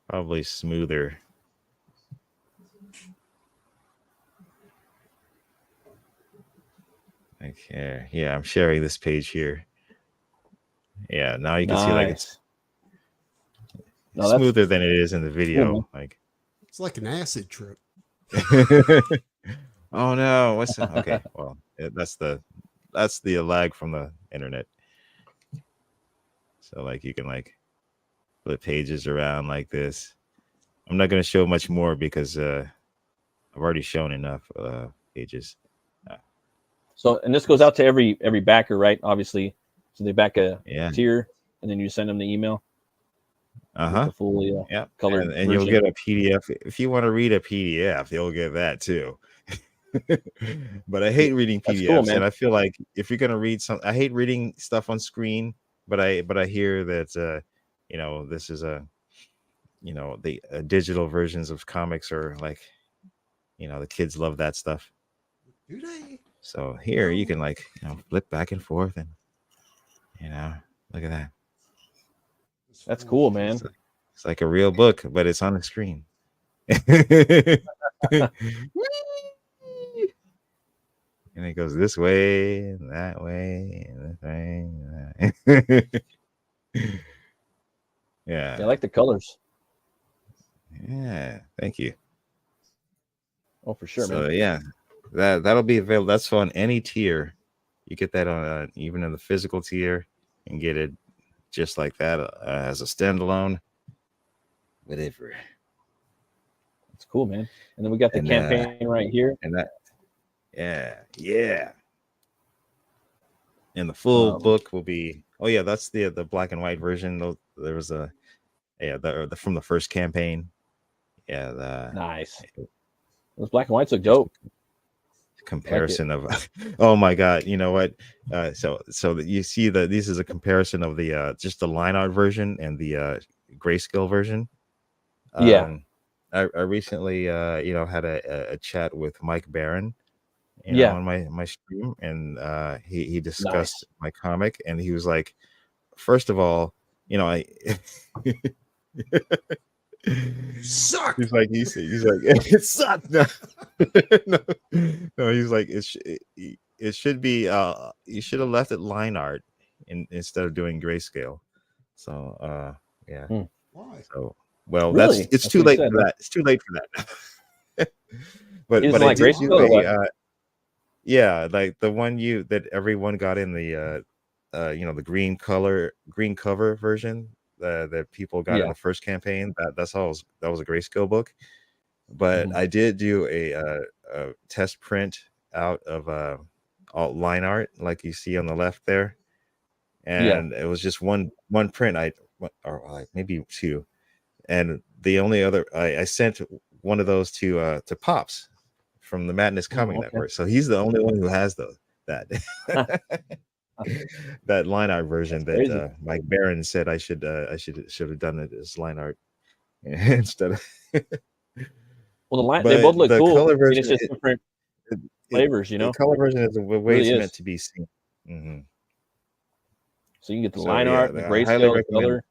probably smoother. Okay, yeah, I'm sharing this page here. Yeah, now you can see like it's smoother than it is in the video. Cool, like it's like an acid trip. Oh no, what's the, okay? Well, that's the lag from the internet. So like you can like flip pages around like this. I'm not going to show much more because I've already shown enough pages. So, and this goes out to every backer, right? Obviously, so they back a tier, and then you send them the email. Fully colored and you'll get a PDF if you want to read a PDF. You'll get that too. But I hate reading That's PDFs, cool, man. and I feel like if you're gonna read some, I hate reading stuff on screen. But I hear that this is the digital versions of comics are like, the kids love that stuff. Do they? So here you can like flip back and forth, and look at that. That's cool, man. It's like a real book, but it's on the screen. And it goes this way and that way and this way. And that. Yeah. I like the colors. Yeah. Thank you. Oh, for sure, So man. yeah, that'll be available. That's on any tier. You get that on even in the physical tier, and get it just like that as a standalone. Whatever. It's cool, man. And then we got the campaign right here. And that. Yeah. And the full book will be. Oh yeah, that's the black and white version. There was the from the first campaign. Yeah. Nice. Those black and whites look dope. Comparison of. Oh my God! You know what? So you see this is a comparison of the just the line art version and the grayscale version. Yeah. I recently had a chat with Mike Barron. On my stream, and he discussed my comic, and he was like, first of all, I suck. He's like it sucked. No, he's like it should be you should have left it line art instead of doing grayscale. So yeah. Why? So well, really? it's too late for that. It's too late for that. but like I did grayscale. Yeah, like the one that everyone got in the the green cover version that people got in the first campaign. That was a grayscale book. But I did do a test print out of all line art, like you see on the left there, and it was just one print. Or like maybe two, and the only other I sent one of those to Pops from the Madness Comic Network. So he's the only one who has that that line art version that Mike Barron said I should have done it as line art instead of. Well, they both look cool. Color version, it's just different flavors, The color version is the way it's meant to be seen. Mm-hmm. So you can get the line art, the grayscale color.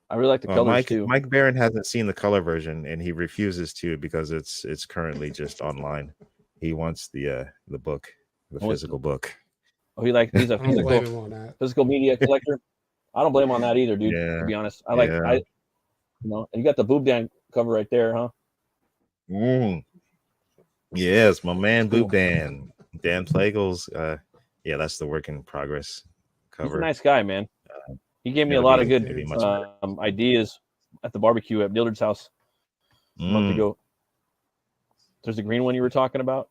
I really like the colors too. Mike Barron hasn't seen the color version, and he refuses to because it's currently just online. He wants the book, the physical book. Oh, he's a physical media collector. I don't blame him on that either, dude. To be honest, and you got the Boob Dan cover right there, huh? Yes, my man Boob Dan Plagels. That's the work in progress cover. He's a nice guy, man. He gave me a lot of good ideas at the barbecue at Dildred's house a month ago. There's the green one you were talking about.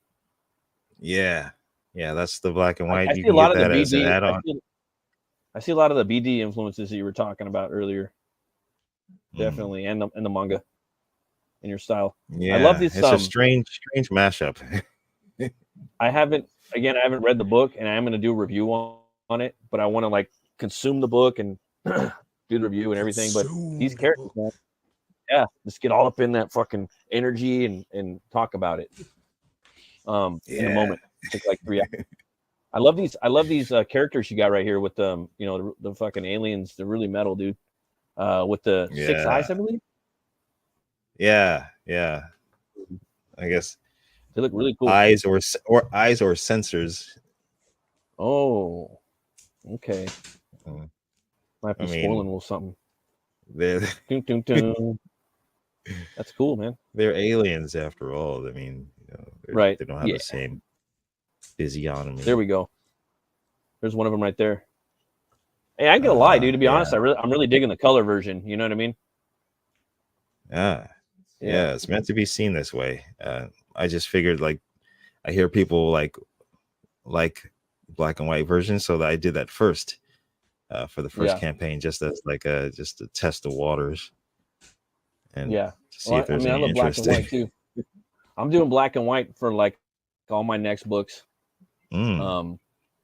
Yeah, that's the black and white. I see a lot of the BD. I see a lot of the BD influences that you were talking about earlier. Definitely, and the manga in your style. Yeah, I love this. It's a strange mashup. I haven't read the book, and I'm going to do a review on it. But I want to consume the book and do the review and everything. But these characters, man, just get all up in that fucking energy and talk about it. In a moment, it's like 3 hours. I love these characters you got right here with the fucking aliens. They're really metal, dude. With the 6 eyes, I believe. Yeah. I guess they look really cool. Eyes or sensors. Oh, okay. Might be spoiling a little something. That's cool, man. They're aliens after all. I mean, right? They don't have the same physiognomy. There we go. There's one of them right there. Hey, I ain't gonna lie, dude. To be honest, I'm really digging the color version. You know what I mean? Yeah, it's meant to be seen this way. I just figured, I hear people like black and white versions, so that I did that first for the first campaign, just as just to test the waters and see if there's any I love interest. black and white too. I'm doing black and white for like all my next books. The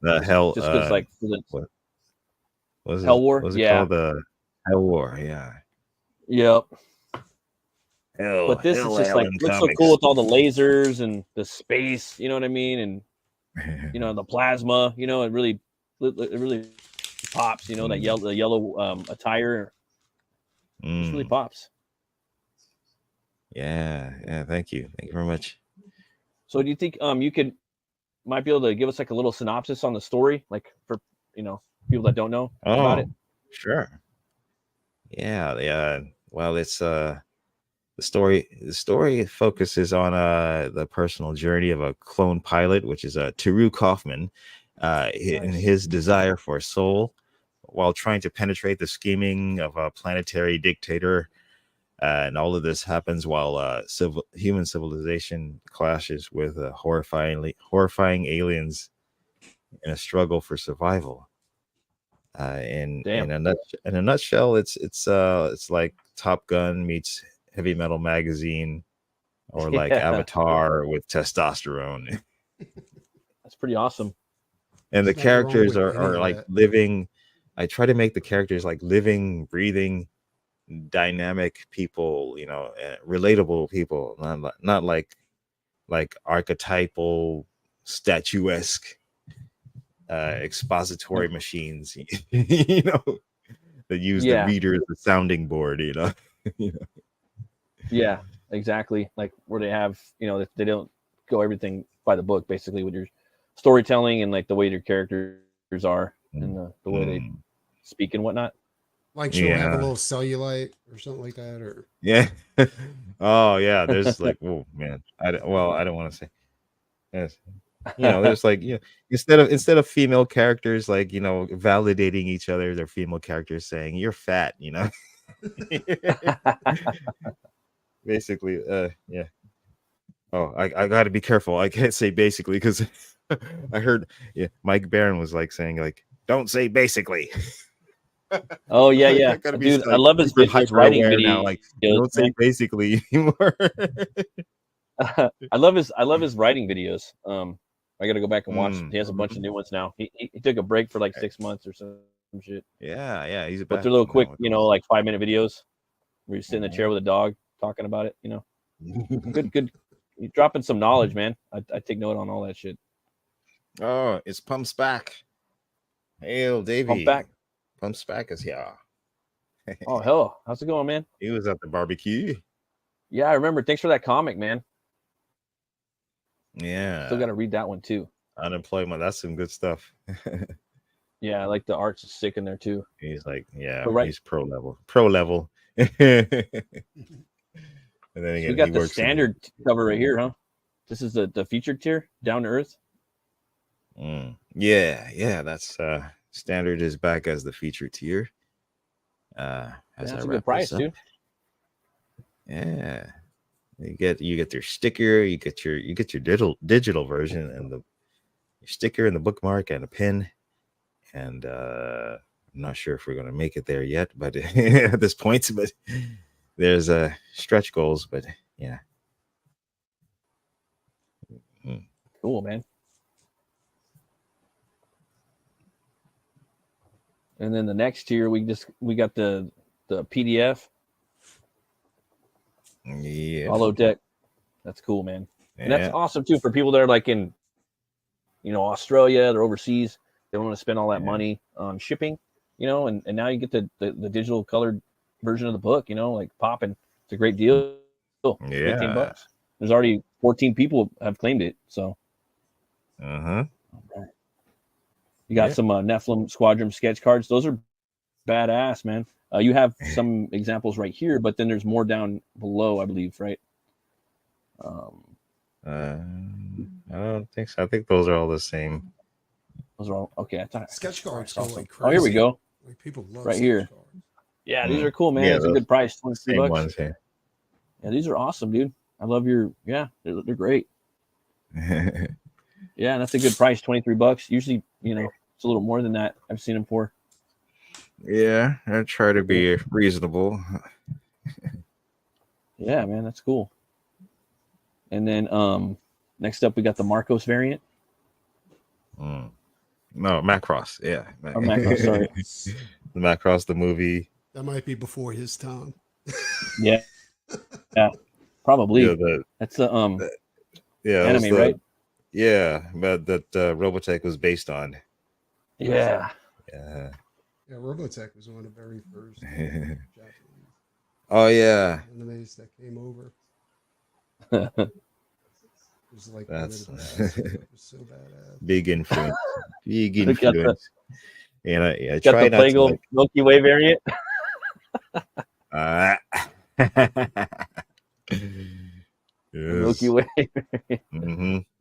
just hell, because like for the what was Hell it? War, What's it yeah, called? The Hell War, yeah. yep. Hell, But this is just like LLM looks so cool Comics. with all the lasers and the space, you know what I mean, and the plasma, it really pops, that the yellow attire just really pops. Yeah, thank you very much. So do you think you might be able to give us like a little synopsis on the story, like for people that don't know about it? Sure. Yeah. Well, it's the story focuses on the personal journey of a clone pilot, which is Teru Kaufman, in his desire for a soul while trying to penetrate the scheming of a planetary dictator. And all of this happens while human civilization clashes with horrifying aliens in a struggle for survival. In a nutshell, it's like Top Gun meets Heavy Metal Magazine, or like Avatar with testosterone. That's pretty awesome. And the characters are like living. I try to make the characters like living, breathing, dynamic people, relatable people, not like archetypal, statuesque, expository machines, that use the reader as a sounding board, Yeah, exactly. Like where they have, they don't go everything by the book, basically, with your storytelling and like the way your characters are and the way they speak and whatnot. Like she'll have a little cellulite or something like that, or oh yeah, there's like, oh man, I don't want to say. Yes. There's like, instead of female characters like, validating each other, they're female characters saying you're fat, basically. Yeah. Oh, I got to be careful. I can't say basically because I heard Mike Barron was like saying like, don't say basically. Oh yeah. Dude, I love his writing videos now. Like, don't say basically anymore. I love his writing videos. I got to go back and watch. He has a bunch of new ones now. He took a break for like 6 months or some shit. Yeah, he's but they're little quick, like 5-minute videos where you sit in the chair with a dog talking about it. Good. You're dropping some knowledge, man. I take note on all that shit. Oh, it's Pumps back. Hail, Davey. Pumps back is here. Oh hell, how's it going, man? He was at the barbecue. Yeah, I remember. Thanks for that comic, man. Yeah, still got to read that one too. Unemployment, that's some good stuff. Yeah, I like the art's sick in there too. He's like, he's pro level. And then again, we got the standard cover right here, huh? This is the featured tier, Down to Earth. Yeah, that's standard is back as the featured tier. That's a good price, dude. Yeah, you get your sticker, you get your digital version, and your sticker and the bookmark and a pin. And I'm not sure if we're gonna make it there yet, but at this point, but there's stretch goals. But yeah, cool, man. And then the next tier, we got the PDF. Yeah, holodeck. That's cool, man. And that's awesome too for people that are like in, Australia, they're overseas. They don't want to spend all that money on shipping, and now you get the digital colored version of the book, like popping. It's a great deal. Yeah, $18. There's already 14 people have claimed it. So, okay. You got some Nephilim Squadron sketch cards. Those are badass, man. You have some examples right here, but then there's more down below, I believe, right? I don't think so. I think those are all the same. Those are all okay. I thought sketch cards go like crazy. Oh, here we go. Like people love right here. cards. Yeah, these are cool, man. Yeah, it's a good price, $23. Ones, yeah, these are awesome, dude. I love your. Yeah, they're great. Yeah, that's a good price, $23. Usually, it's a little more than that. I've seen them for. Yeah, I try to be reasonable. Yeah, man, that's cool. And then next up we got the Marcos variant. No, Macross. Yeah, Or Macross, sorry. The Macross, the movie. That might be before his time. Yeah, probably. Yeah, that's the anime, right? Yeah, but that Robotech was based on. Yeah. Yeah. Yeah, Robotech was one of the very first Japanese Oh yeah. animes that came over. It was like That's one of the best. It was so badass. Big influence. Big Got the- influence. And I Got try the not to Plagal like. Milky Way variant. The Milky Yes. Way.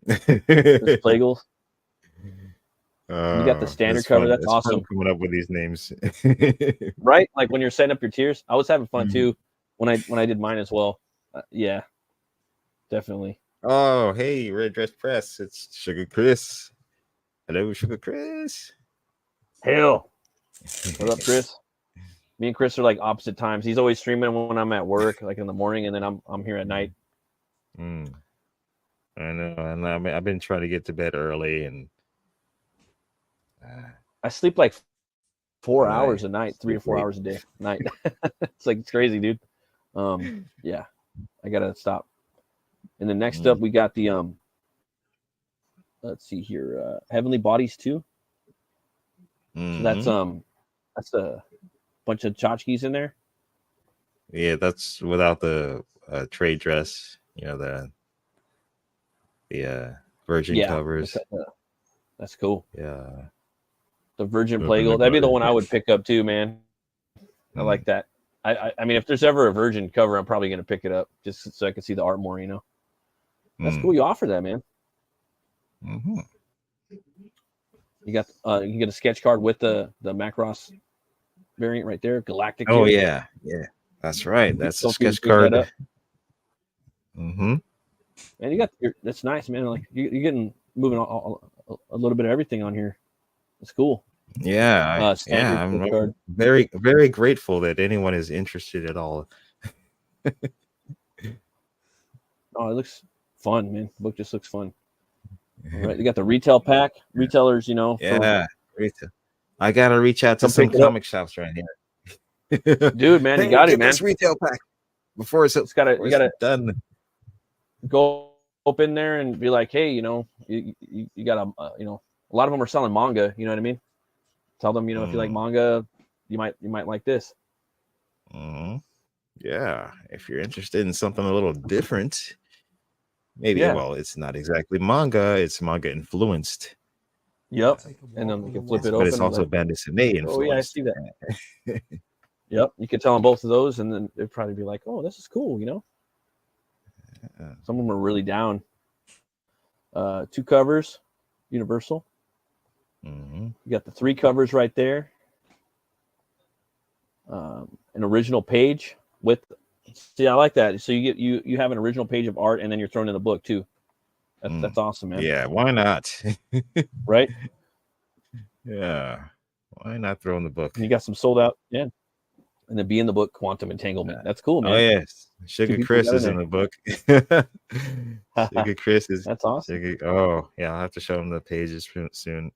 There's Plagals. You got the standard It's cover. fun. That's It's fun awesome, coming up with these names. right? Like when you're setting up your tiers. I was having fun Mhm. too when I did mine as well. Yeah, definitely. Oh, hey, Red Dress Press. It's Sugar Chris. Hello, Sugar Chris. Hell, what up, Chris? Me and Chris are like opposite times. He's always streaming when I'm at work, like in the morning, and then I'm here at night. I know, and I've been trying to get to bed early, and I sleep like 4 Right. hours a night, 3 to 4 Sleep late. hours a day, night. It's crazy, dude. Yeah, I gotta stop. And then next up, we got the let's see here, Heavenly Bodies 2. So that's a bunch of tchotchkes in there. Yeah, that's without the trade dress. You know, the virgin covers. That's cool. Yeah, The Virgin Heavenly Plagal. That'd be the Bodies. one I would pick up too, man. I like that. I mean, if there's ever a Virgin cover, I'm probably gonna pick it up just so I can see the art more. You know, that's cool. You offer that, man. You got you can get a sketch card with the Macross variant right there, Galactic. Oh here. yeah, that's right. That's the Don't forget to sketch pick that card. up. And you got that's nice, man. Like you're getting moving a little bit of everything on here. It's cool. Yeah, I'm very, very grateful that anyone is interested at all. Oh, it looks fun, man. The book just looks fun. All right, you got the retail pack. Retailers, you know. Yeah, retail. I gotta reach out to some comic shops right here. Dude, man, you got it, man. This retail pack before it's you gotta done. Go up in there and be like, hey, you know, you got you know, a lot of them are selling manga. You know what I mean? Tell them, you know, if you like manga, you might like this. Yeah, if you're interested in something a little different, maybe. Well, it's not exactly manga; it's manga influenced. Yep, and then you can flip it open. But it's also band influenced. Oh yeah, I see that. Yep, you could tell them both of those, and then they'd probably be like, "Oh, this is cool," you know. Some of them are really down. 2 covers, Universal. You got the 3 covers right there. An original page with. See, I like that. So you have an original page of art, and then you're thrown in the book too. That's awesome, man. Yeah, why not? Right? Yeah, why not throw in the book? And you got some sold out, yeah. And then be in the book, Quantum Entanglement. That's cool, man. Oh yes, Sugar Chris is in the book. Sugar Chris is. That's awesome. Oh yeah, I'll have to show him the pages soon.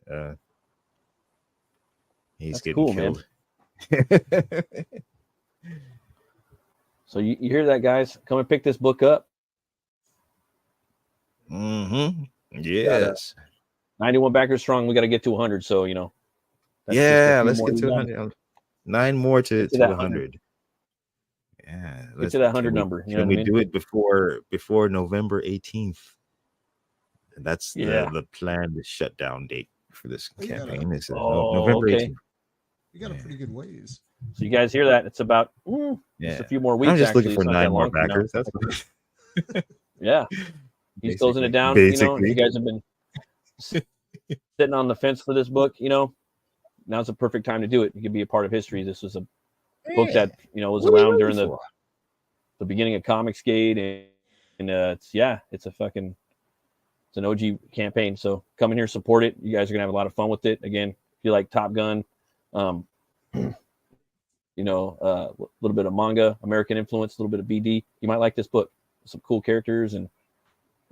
He's getting cool, killed. Man. So you hear that, guys? Come and pick this book up. Yes. 91 backers strong. We got to get to 100. So you know. Yeah, let's get to 100. 9 more to 100. Yeah, let's get to that 100 number. Can we do it before November 18th? That's the planned shutdown date for this campaign. Is November 18th. You got a pretty good ways. So you guys hear that? It's about just a few more weeks. I'm just actually. looking for 9 more backers. That's yeah. He's closing it down. Basically. You know, you guys have been sitting on the fence for this book. You know, now's the perfect time to do it. You could be a part of history. This was a book that was around during the beginning of Comicsgate, and it's an OG campaign. So come in here, support it. You guys are gonna have a lot of fun with it. Again, if you like Top Gun, a little bit of manga, American influence, a little bit of BD, you might like this book. Some cool characters and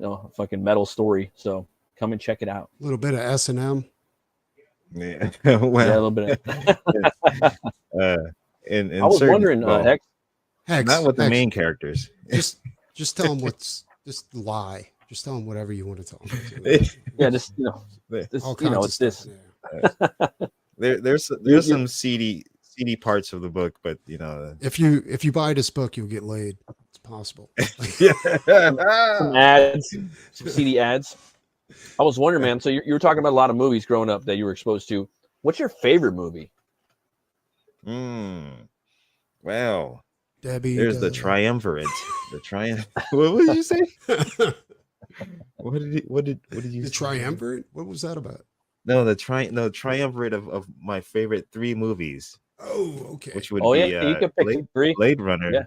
a fucking metal story. So come and check it out. A little bit of S&M. Yeah. Yeah, a Well, little bit. in I was certain, wondering, well, Hex. not with the Hex, main characters. just tell them just lie. Just tell them whatever you want to tell them. Yeah, just all you know, kinds it's of this. stuff. Yeah. There's some seedy parts of the book, but you know, If you buy this book, you'll get laid. It's possible. Some ads, some CD ads. I was wondering, man. So you were talking about a lot of movies growing up that you were exposed to. What's your favorite movie? Well, Debbie, there's the triumvirate. The triumph. What did you say? What did you the say? triumvirate? What was that about? No, the triumvirate of my favorite 3 movies. Oh, okay. Which would Oh be yeah, you can pick 3. Blade Runner. Yeah.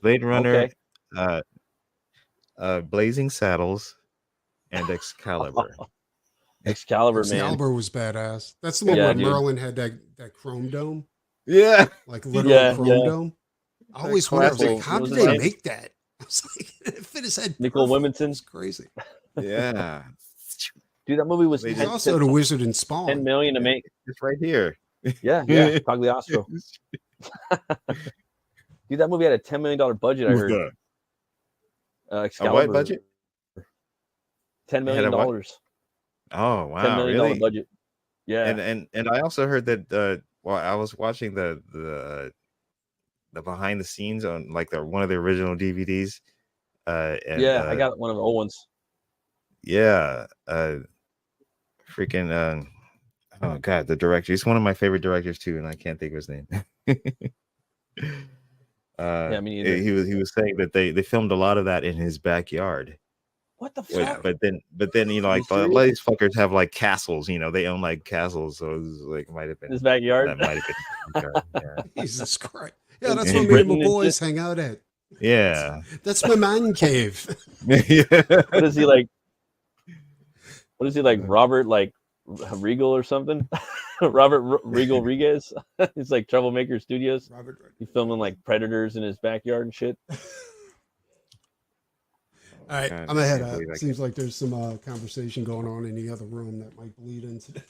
Blade Runner, Okay. Blazing Saddles, and Excalibur. Excalibur, man. Excalibur was badass. That's the one Yeah, where dude. Merlin had that chrome dome. Yeah. Like literal chrome dome. I That always wondered, classic. how What did was they his make that? I was like, it fit his head. Nicole perfect. Wilmington. It's crazy. Yeah. Dude, that movie was They He's did also the wizard in 10 Spawn. million to make. It's right here. Yeah, Pagliastro. Dude, that movie had a $10 million budget. I Who's heard. that? Excalibur. A what budget? $10 It had million. a what? Oh wow, $10 million really? budget. Yeah. And I also heard that well, I was watching the behind the scenes on like one of the original DVDs. And, yeah, I got one of the old ones. Yeah, freaking oh god, the director. He's one of my favorite directors too, and I can't think of his name. Yeah, me neither. He was saying that they filmed a lot of that in his backyard. What the fuck? But then you know, like a lot of these fuckers have like castles. You know, they own like castles, so it was like might have been His backyard. That might have been. Yeah. Jesus Christ. Yeah, that's In what me and my Britain and boys shit? hang out at. Yeah. That's my man cave. Yeah. What is he like? What is he like? Robert like Regal or something? Robert Regal Regas. He's like Troublemaker Studios. Robert. He's filming like Predators in his backyard and shit. All right, God, I'm ahead. I can't believe I Seems like there's some conversation going on in the other room that might bleed into the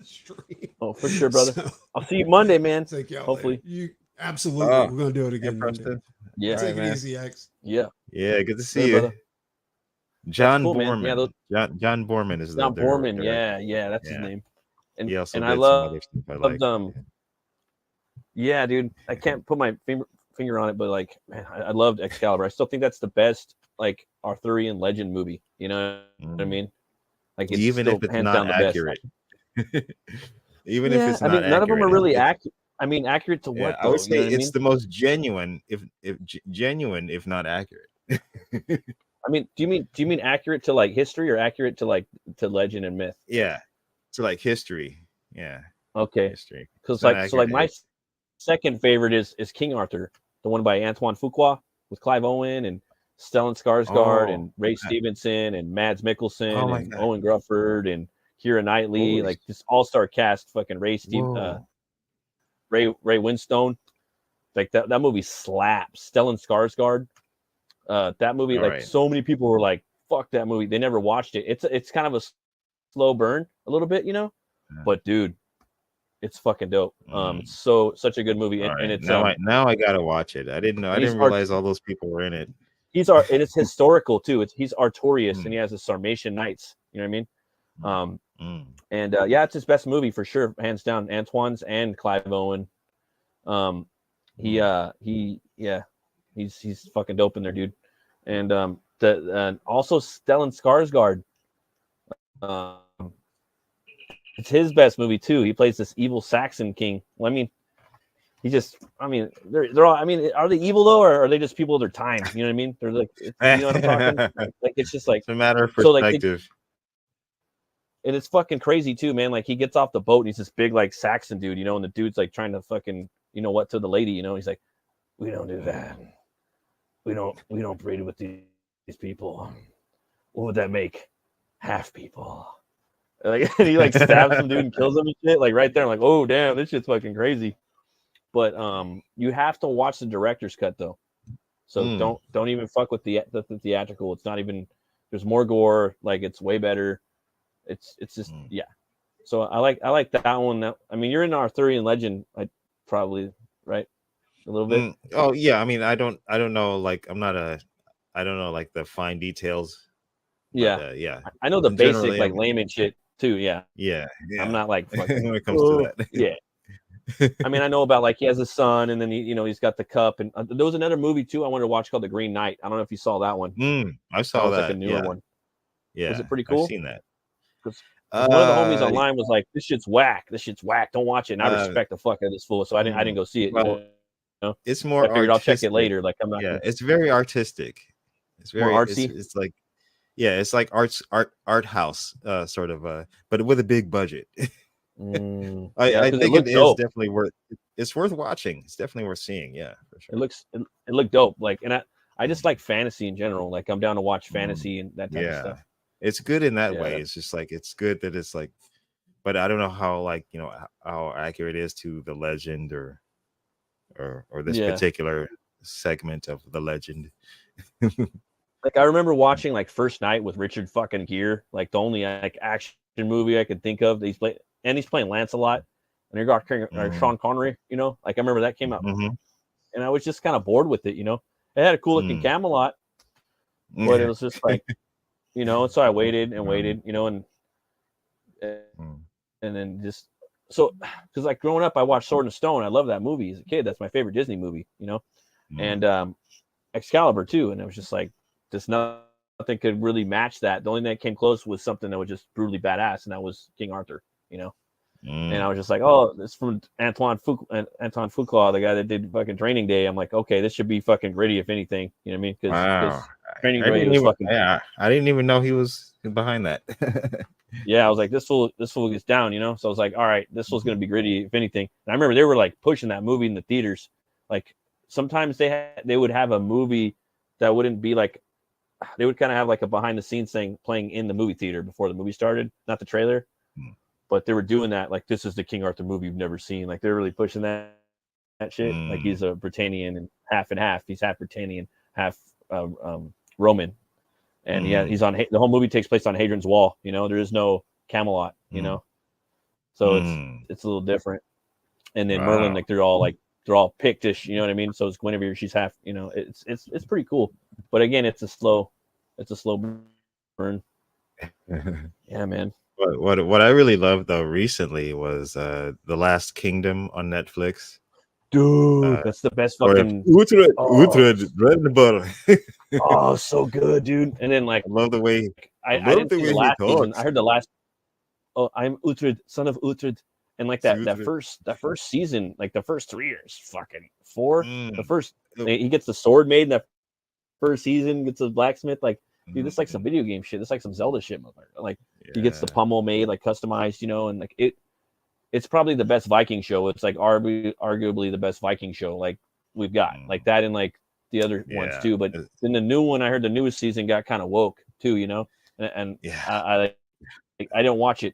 stream. Oh, for sure, brother. So, I'll see you Monday, man. take y'all Hopefully. later. You absolutely. Oh, we're gonna do it again. Monday. Preston. Yeah. All Take right, it man. easy, X. Yeah. Yeah, good to see Hey, you. brother. John cool, man. Borman. Yeah, John Borman is John the Borman. director. Yeah, that's his Yeah. name. And He also and did I some love other stuff I like. Yeah, dude. I can't put my finger on it, but like, man, I loved Excalibur. I still think that's the best like Arthurian legend movie. You know what I mean? Like, it's Even still if it's hands not down the best. accurate. Even if it's not none of them are accurate, really accurate. I mean, accurate to Yeah, what? I Though? would You know say what I it's mean? the most genuine, if genuine, if not accurate. I mean, do you mean accurate to like history or accurate to like to legend and myth? Yeah, to like history. Yeah, Okay, history. because It's not like so like accurate. my second favorite is King Arthur, the one by Antoine Fuqua with Clive Owen and Stellan Skarsgård Oh, and Ray God. Stevenson and Mads Oh Mikkelsen my and God. Owen Grufford and Keira Knightley, Holy like this all-star cast. Fucking Whoa. Ray Winstone, like that movie slaps. Stellan Skarsgård, that movie, All like right. so many people were like, "Fuck that movie." They never watched it. It's kind of a slow burn, a little bit, you know. Yeah. But dude, it's fucking dope. It's such a good movie, All and right. it's now I gotta watch it. I didn't know. I didn't realize all those people were in it. and it's historical too. He's Artorias, Mm. and he has the Sarmatian Knights. You know what I mean? Mm. And yeah, it's his best movie for sure, hands down. Antoine's and Clive Owen. He's fucking dope in there, dude. And also Stellan Skarsgård. It's his best movie too. He plays this evil Saxon king. Well, I mean, they're all. I mean, are they evil though, or are they just people of their time? You know what I mean? They're like, you know what I'm talking? Like, it's just like It's a matter of so, like, perspective. and it's fucking crazy too, man. Like, he gets off the boat and he's this big like Saxon dude, you know, and the dude's like trying to fucking, you know what, to the lady, you know, he's like, we don't do that. We don't breed with these people. What would that make? Half people. Like, and he like stabs some dude and kills him and shit. Like right there, I'm like, oh damn, this shit's fucking crazy. But you have to watch the director's cut though. So don't even fuck with the theatrical. It's not even There's more gore. Like it's way better. It's just yeah. So I like that one. I mean, you're in Arthurian legend, probably right a little bit. Oh yeah, I mean, I don't know. Like I don't know like the fine details. Yeah, yeah. I know the basic Generally, like layman shit too. Yeah, yeah. I'm not like fucking, when it comes to that. Yeah. I mean, I know about like he has a son, and then he's got the cup, and there was another movie too I wanted to watch called The Green Knight. I don't know if you saw that one. I saw that was that. like a newer one. Yeah, Was it pretty cool? I've seen that. Because one of the homies online was like, "This shit's whack. This shit's whack. Don't watch it." And I respect the fuck out of this fool, so I didn't go see it. Well, it's more. I figured artistic. I'll check it later. Like I'm not. Yeah, it's very artistic. It's very more artsy. It's like, yeah, it's like art house sort of, but with a big budget. I think it is definitely worth. It's worth watching. It's definitely worth seeing. Yeah, for sure. It looked dope. Like, and I just like fantasy in general. Like I'm down to watch fantasy and that type of stuff. It's good in that way. It's just like it's good that it's like, but I don't know how like how accurate it is to the legend or this particular segment of the legend. Like I remember watching like First Night with Richard fucking Gere, like the only like action movie I could think of. He's playing Lancelot, and you got Sean Connery. Like I remember that came out, and I was just kind of bored with it. It had a cool looking Camelot, but it was just like, So I waited and waited, and then just so because like growing up, I watched Sword and Stone. I love that movie as a kid. That's my favorite Disney movie. And Excalibur too, and it was just like. Just nothing could really match that. The only thing that came close was something that was just brutally badass, and that was King Arthur, And I was just like, oh, this is from Antoine Fuqua, the guy that did fucking Training Day. I'm like, okay, this should be fucking gritty, if anything. You know what I mean? Because Training Day was fucking. Yeah, I didn't even know he was behind that. Yeah, I was like, this fool gets down, So I was like, all right, this was gonna be gritty, if anything. And I remember they were like pushing that movie in the theaters. Like sometimes they would have a movie that wouldn't be like. They would kind of have like a behind the scenes thing playing in the movie theater before the movie started, not the trailer, but they were doing that. Like, this is the King Arthur movie you've never seen. Like, they're really pushing that shit. Like, he's a Britannian and half. He's half Britannian, half Roman. And he's on the whole movie takes place on Hadrian's Wall. There is no Camelot, so it's a little different. And then Merlin, like they're all Pictish, you know what I mean? So it's Guinevere, she's half, it's pretty cool. But again, it's a slow burn. Yeah, man. What I really loved though recently was The Last Kingdom on Netflix. Dude, that's the best fucking Utrecht. Oh, so good, dude. And then like I love the way I didn't see the last season. I heard the last. Oh, I'm Utrecht, son of Utrecht. And like that first season, like the first 3 years, fucking 4. The first he gets the sword made in that first season, gets a blacksmith. Like, dude, this like some video game shit. This like some Zelda shit, motherfucker. Like he gets the pommel made, like customized, and like it's probably the best Viking show. It's like arguably the best Viking show like we've got. Like that and like the other ones too. But then the new one, I heard the newest season got kind of woke too, and I didn't watch it,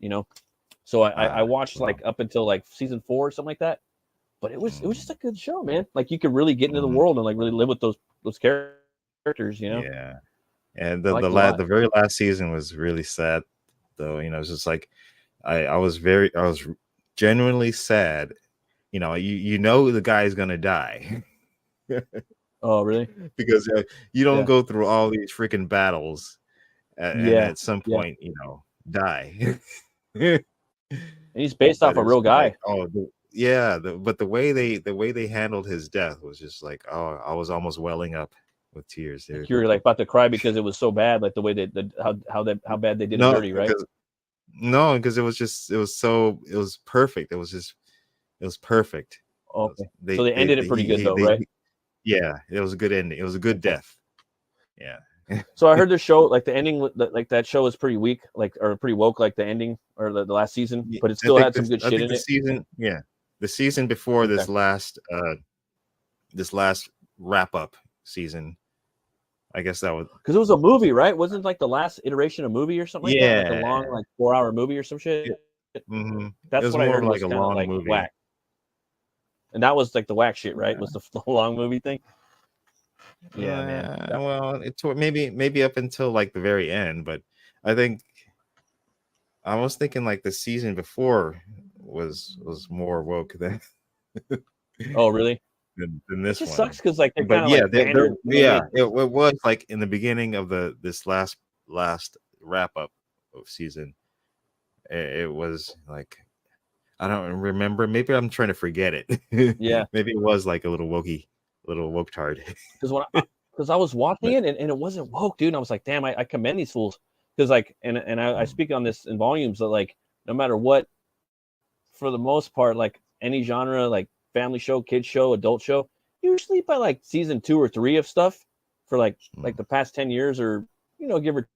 So I watched like up until like season 4 or something like that, but it was just a good show, man. Like you could really get into the world and like really live with those characters, Yeah, and the very last season was really sad, though. It's just like I was genuinely sad. You know the guy's gonna die. Oh, really? Because you don't go through all these freaking battles and at some point, die. And he's based off a real guy. Like, but the way they handled his death was just like, oh, I was almost welling up with tears there. You were like about to cry because it was so bad, like the way how bad they did it dirty, right? Because it was perfect. It was perfect. Okay. So they ended it pretty good though, right? Yeah, it was a good ending. It was a good death. Yeah. So I heard the show, like the ending, like that show is pretty weak, like or pretty woke, like the ending or the last season, but it still had some good shit in it. The season before this last wrap up season, I guess that was because it was a movie, right? Wasn't it like the last iteration of a movie or something? Yeah, like that? Like a long, like 4-hour movie or some shit. Mm-hmm. That's what I heard. Like a long movie. Whack. And that was like the whack shit, right? Was the long movie thing? Yeah, man. Well, it's maybe up until like the very end, but I think I was thinking like the season before was more woke than Oh, really? than It this just one. sucks because like they're But kind of yeah, like pandered. You know what I mean? it was like in the beginning of this last wrap up of season. It was like I don't remember. Maybe I'm trying to forget it. Yeah, Maybe it was like a little woke tard. because I was watching But it and it wasn't woke, dude. And I was like, damn, I commend these fools because like I speak on this in volumes that like no matter what, for the most part, like any genre, like family show, kids show, adult show, usually by like season 2 or 3 of stuff for like the past 10 years or give or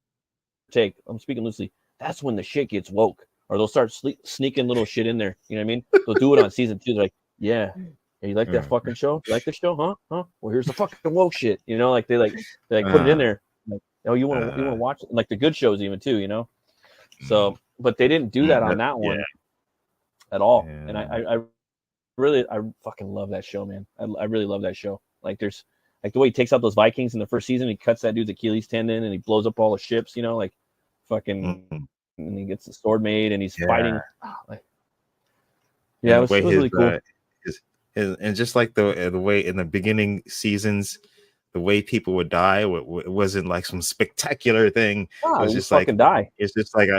take. I'm speaking loosely. That's when the shit gets woke, or they'll start sneaking little shit in there. You know what I mean? They'll do it on season 2. They're like, yeah. Hey, you like that fucking show? You like the show, huh? Well, here's the fucking woke shit. Like they put it in there. Like, oh, you want to watch it? Like the good shows even too. So, but they didn't do that on that one at all. Yeah. And I really fucking love that show, man. I really love that show. Like there's like the way he takes out those Vikings in the first season, he cuts that dude's Achilles tendon and he blows up all the ships. Like fucking, and he gets the sword made and he's fighting. Like, yeah, it was really cool. And just like the way in the beginning seasons, the way people would die, it wasn't like some spectacular thing. It was just like die. It's just like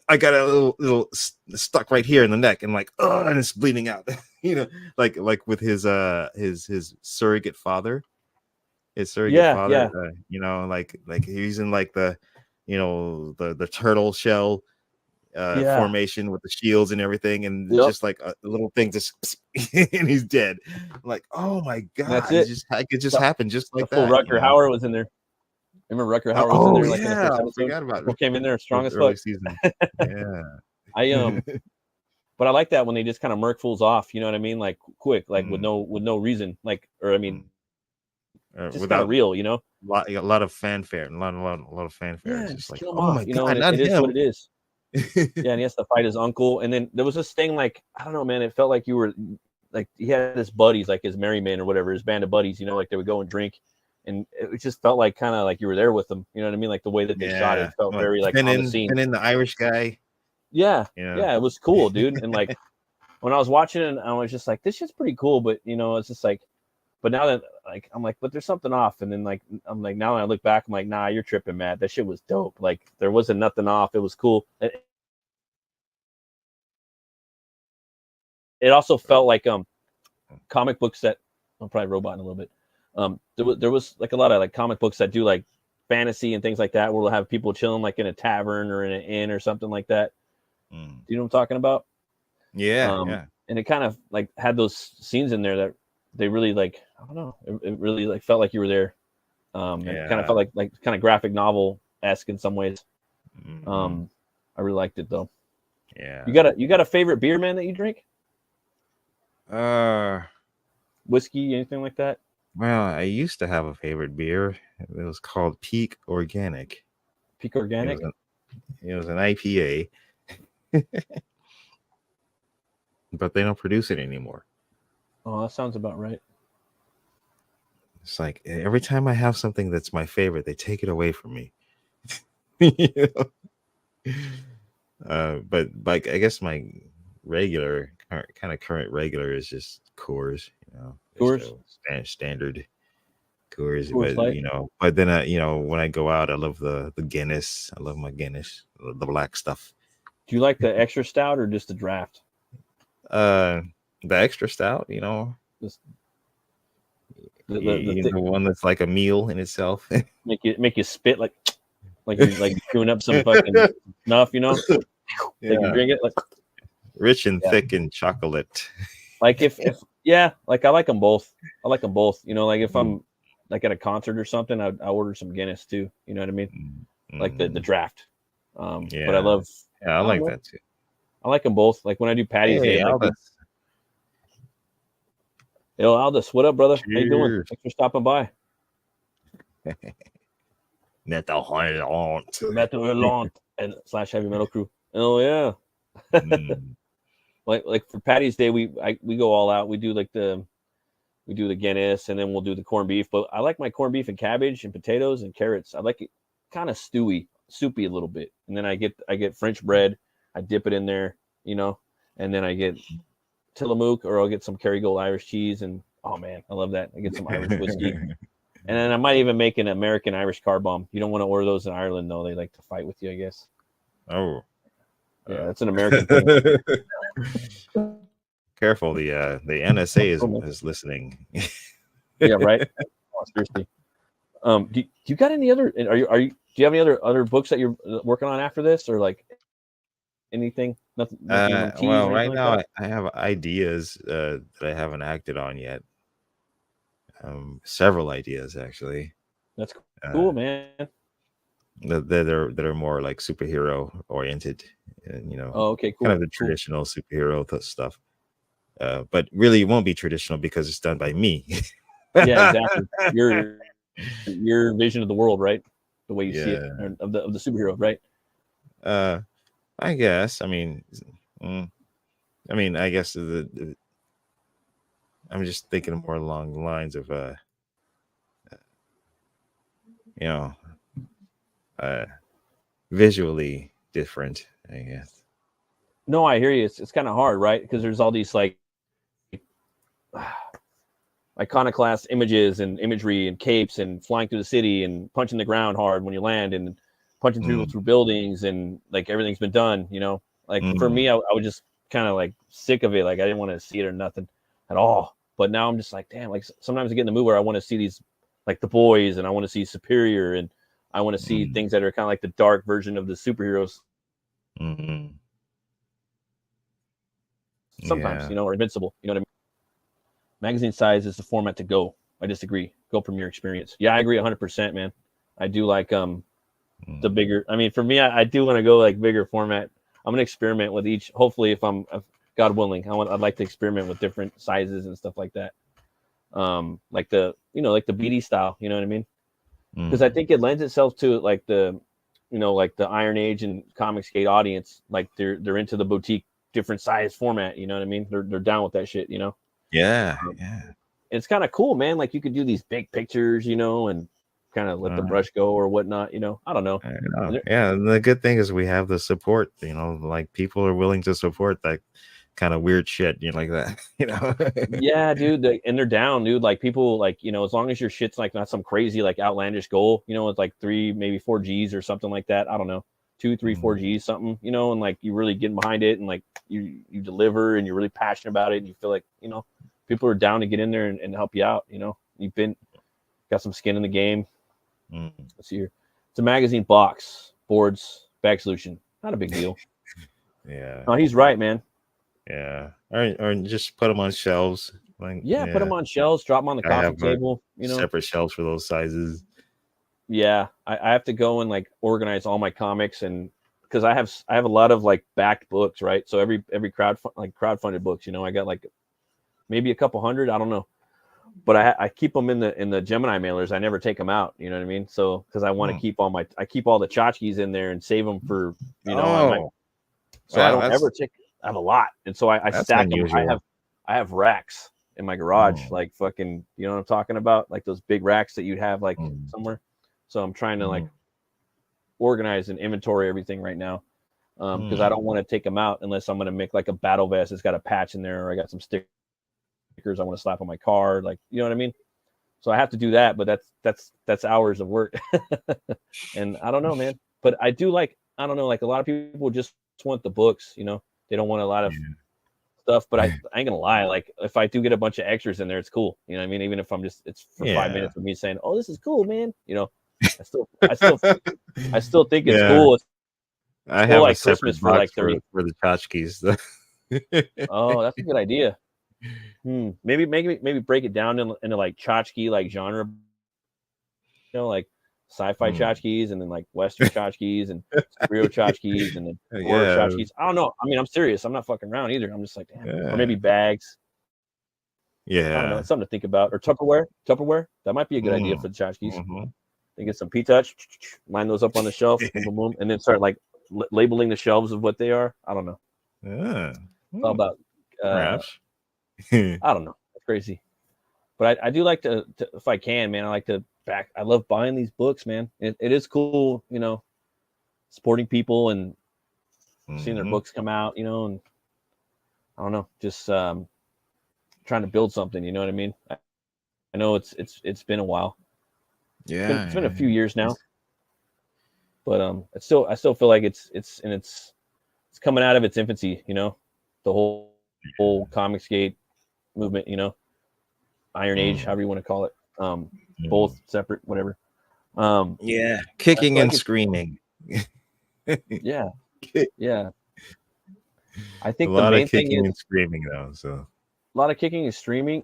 I got a little stuck right here in the neck, and like and it's bleeding out. Like with his surrogate father, father. Like he's in like the the turtle shell formation with the shields and everything, and just like a little thing just and he's dead. I'm like, oh my god, that's it. It could just happen just like that. Rutger Hauer was in there. Remember Rutger Hauer was in there? Like in the first episode? I forgot about it. Came in there strong as early fuck. Season. Yeah. But I like that when they just kind of murk fools off. You know what I mean? Like quick, like with no reason. Like, or I mean, just kind of real. A lot of fanfare, a lot of fanfare. Yeah, it's just like, oh my god, it is what it is. Yeah, and he has to fight his uncle, and then there was this thing like I don't know, man. It felt like you were like he had his buddies, like his merry men or whatever, his band of buddies. Like they would go and drink, and it just felt like kind of like you were there with them. You know what I mean? Like the way that they shot it felt very like on the scene. And then the Irish guy. Yeah, it was cool, dude. And like when I was watching it, I was just like, this shit's pretty cool, but it's just like, but now that like I'm like, but there's something off, and then like I'm like now when I look back, I'm like, nah, you're tripping, Matt. That shit was dope. Like there wasn't nothing off. It was cool. It also felt like comic books that I'm probably roboting a little bit. There was like a lot of like comic books that do like fantasy and things like that, where we'll have people chilling like in a tavern or in an inn or something like that. Do you know what I'm talking about? Yeah. And it kind of like had those scenes in there that they really like. I don't know. It really like felt like you were there. It kind of felt like kind of graphic novel-esque in some ways. I really liked it though. Yeah. You got a favorite beer, man, that you drink? Whiskey, anything like that? Well, I used to have a favorite beer. It was called Peak Organic. Peak Organic? It was an IPA. But they don't produce it anymore. Oh, that sounds about right. It's like every time I have something that's my favorite, they take it away from me. But like I guess my current regular is just Coors. Coors, standard Coors. Coors But Light. But then when I go out, I love the Guinness. I love my Guinness, the black stuff. Do you like the extra stout or just the draft? The extra stout, Just the one that's like a meal in itself. make you spit like you're chewing up some fucking snuff, Yeah. You drink it like rich and thick in chocolate. Like if like I like them both. Like if I'm like at a concert or something, I order some Guinness too. You know what I mean? Like the draft. But I love. Yeah, I like that too. I like them both. Like when I do Patty's Day. Yo, Aldous, what up, brother? Cheers. How you doing? Thanks for stopping by. Metal Haunt and / Heavy Metal Crew. Oh yeah. Like for Patty's Day, we go all out. We do like the we do the Guinness, and then we'll do the corned beef. But I like my corned beef and cabbage and potatoes and carrots. I like it kind of soupy a little bit. And then I get French bread. I dip it in there, you know, and then I get Tillamook, or I'll get some Kerrygold Irish cheese. And oh man, I love that. I get some Irish whiskey. And then I might even make an American Irish car bomb. You don't want to order those in Ireland, though. They like to fight with you, I guess. Oh, yeah, that's an American thing. Careful, the NSA is listening. Yeah, right. Oh, seriously. Do you got any other? Do you have any other books that you're working on after this, or like anything? Nothing well, right now I have ideas that I haven't acted on yet. Several ideas actually. That's cool, man. That are more like superhero oriented, and Oh, okay, cool. kind of the traditional superhero stuff. But really, it won't be traditional because it's done by me. Yeah, exactly. Your vision of the world, right? The way you see it, of the superhero, right? I guess. I mean, I guess I'm just thinking more along the lines of visually different, I guess. No, I hear you. It's kind of hard, right? Because there's all these like iconoclast images and imagery and capes and flying through the city and punching the ground hard when you land and punching through buildings, and like everything's been done, you know. Like for me, I was just kind of like sick of it. Like I didn't want to see it or nothing at all. But now I'm just like, damn. Like sometimes I get in the mood where I want to see these, like The Boys, and I want to see Superior, and I want to see things that are kind of like the dark version of the superheroes. Sometimes, you know, or Invincible. You know what I mean? Magazine size is the format to go. I disagree. Go from your experience. Yeah, I agree 100%, man. I do like the bigger. I mean, for me, I do want to go like bigger format. I'm gonna experiment with each. Hopefully, if God willing, I'd like to experiment with different sizes and stuff like that. Like the BD style. You know what I mean? Because I think it lends itself to like the Iron Age and Comicsgate audience. Like they're into the boutique, different size format. You know what I mean? They're down with that shit. You know? Yeah. It's kind of cool, man. Like you could do these big pictures, you know, and kind of let the brush go or whatnot, you know. I don't know. Yeah, and the good thing is we have the support, you know, like people are willing to support that kind of weird shit, you know, like that, you know. Yeah, dude, and they're down, dude. Like people, like, you know, as long as your shit's like not some crazy like outlandish goal, you know, it's like 3 maybe 4 G's or something like that. I don't know, 2 3 4 G's something, you know, and like you really get behind it, and like you deliver, and you're really passionate about it, and you feel like, you know, people are down to get in there and help you out, you know. You've got some skin in the game. Let's see here. It's a magazine box, boards, bag solution. Not a big deal. Yeah. No, he's right, man. Yeah. Or just put them on shelves. Like, put them on shelves, drop them on the coffee table, you know. Separate shelves for those sizes. Yeah. I have to go and like organize all my comics, and because I have a lot of like backed books, right? So every crowdfunded books, you know, I got like maybe a couple hundred, I don't know. But I keep them in the Gemini mailers. I never take them out. You know what I mean? So because I want to keep all the tchotchkes in there and save them for, you know. I don't ever take. I have a lot, and so I stack them. I have racks in my garage, like fucking. You know what I'm talking about? Like those big racks that you'd have like somewhere. So I'm trying to like organize and inventory everything right now, because I don't want to take them out unless I'm going to make like a battle vest. It's got a patch in there, or I got some stickers I want to slap on my car, like, you know what I mean? So I have to do that, but that's hours of work. And I don't know, man. But I do like, I don't know, like a lot of people just want the books, you know. They don't want a lot of stuff, but I ain't gonna lie, like if I do get a bunch of extras in there, it's cool. You know what I mean? Even if I'm just, it's for 5 minutes of me saying, oh, this is cool, man. You know, I still think it's cool. I have like a separate Christmas box for like 30 for the tchotchkes. Oh, that's a good idea. Maybe break it down into like tchotchke like genre, you know, like sci-fi tchotchkes, and then like Western tchotchkes, and superhero tchotchkes, and then horror tchotchkes. I don't know. I mean, I'm serious. I'm not fucking around either. I'm just like, damn. Or maybe bags. I don't know. It's something to think about. Or Tupperware. That might be a good idea for the tchotchkes. They get some P-Touch, line those up on the shelf, boom, boom, boom, and then start like labeling the shelves of what they are. I don't know. It's all about. I don't know. It's crazy. but I do like to, if I can, man, I love buying these books, man. It is cool, you know, supporting people and seeing their books come out, you know, and I don't know, just trying to build something, you know what I mean? I know it's been a while. Yeah, it's been a few years now, but I still feel like it's coming out of its infancy, you know, the whole Comicsgate movement, you know, Iron Age, however you want to call it, both separate, whatever. Yeah, kicking like and screaming. Yeah, yeah. I A think the lot of main thing kicking is and screaming though. So a lot of kicking and streaming.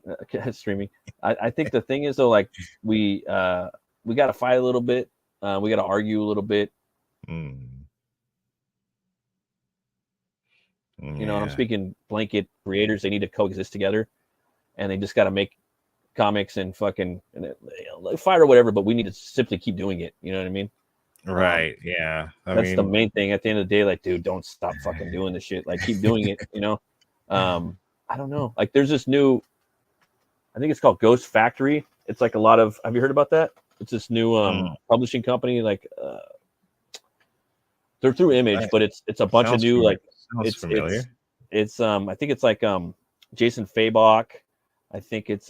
I think the thing is though, like we got to fight a little bit. We got to argue a little bit. You know, and I'm speaking blanket creators. They need to coexist together, and they just got to make comics and fucking fight or whatever. But we need to simply keep doing it. You know what I mean? Right. Yeah. That's the main thing. At the end of the day, like, dude, don't stop fucking doing this shit. Like, keep doing it. You know? I don't know. Like, there's this new, I think it's called Ghost Factory. It's like a lot of. Have you heard about that? It's this new publishing company. Like, they're through Image, but it's a bunch of new like. Sounds familiar. It's I think it's like Jason Fabok. I think it's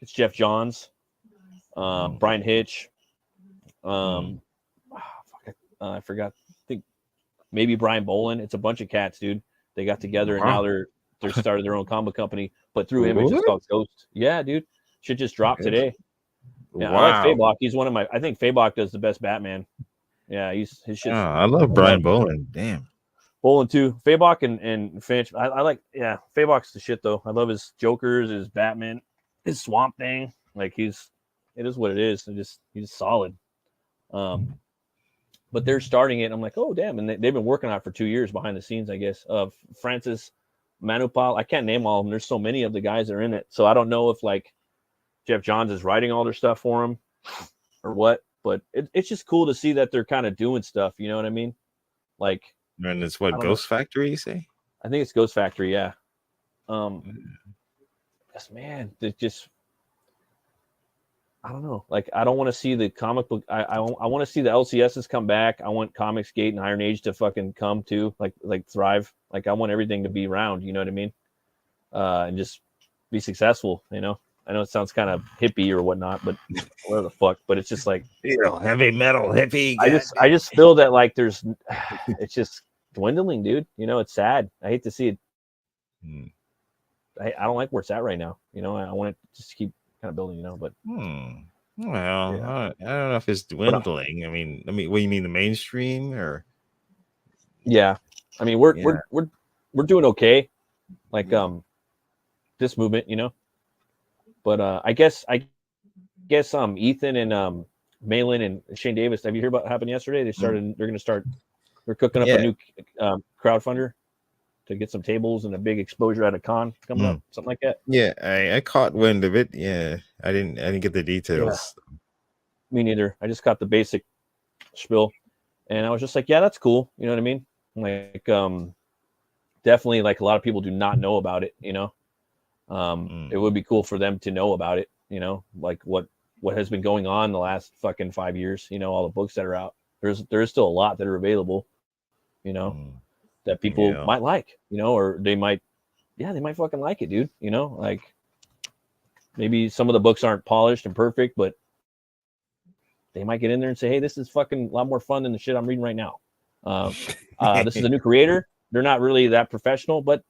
Jeff Johns, Brian Hitch. I forgot. I think maybe Brian Bolin. It's a bunch of cats, dude. They got together and now they're started their own comic company, but through Image. It's called Ghost. Yeah, dude. Should just drop today. Yeah, I like Fabok. He's one of my. I think Fabok does the best Batman. Yeah, his shit. I love Brian Bolin. Damn. Bolin too. Fabok and Finch. I like. Yeah, Fabok's the shit though. I love his Jokers, his Batman, his Swamp Thing. Like it is what it is. He's solid. But they're starting it. I'm like, oh damn, and they've been working on it for 2 years behind the scenes, I guess. Francis Manupal. I can't name all of them. There's so many of the guys that are in it, so I don't know if like Jeff Johns is writing all their stuff for them or what. But it's just cool to see that they're kind of doing stuff. You know what I mean? Like, and it's what Ghost Factory, you say? I think it's Ghost Factory. Yeah. Yes, man. It just. I don't know. Like, I don't want to see the comic book. I want to see the LCSs come back. I want Comicsgate and Iron Age to fucking come too, like thrive. Like, I want everything to be round. You know what I mean? And just be successful. You know. I know it sounds kind of hippie or whatnot, but whatever the fuck. But it's just like heavy metal hippie. I just feel that like it's just dwindling, dude. You know, it's sad. I hate to see it. I don't like where it's at right now. You know, I want it to just keep kind of building. You know, but well, I don't know if it's dwindling. I mean, what do you mean, the mainstream or? Yeah, I mean we're doing okay, like this movement, you know. But I guess Ethan and Malin and Shane Davis. Have you heard about what happened yesterday? They're cooking up a new crowdfunder to get some tables and a big exposure at a con coming up, something like that. Yeah, I caught wind of it. Yeah, I didn't get the details. Yeah. Me neither. I just got the basic spiel, and I was just like, yeah, that's cool. You know what I mean? Like, definitely, like a lot of people do not know about it. You know. It would be cool for them to know about it, you know, like what has been going on the last fucking 5 years, you know, all the books that are out. There is still a lot that are available, you know, that people might like, you know, or they might fucking like it, dude. You know, like maybe some of the books aren't polished and perfect, but they might get in there and say, hey, this is fucking a lot more fun than the shit I'm reading right now. This is a new creator. They're not really that professional, but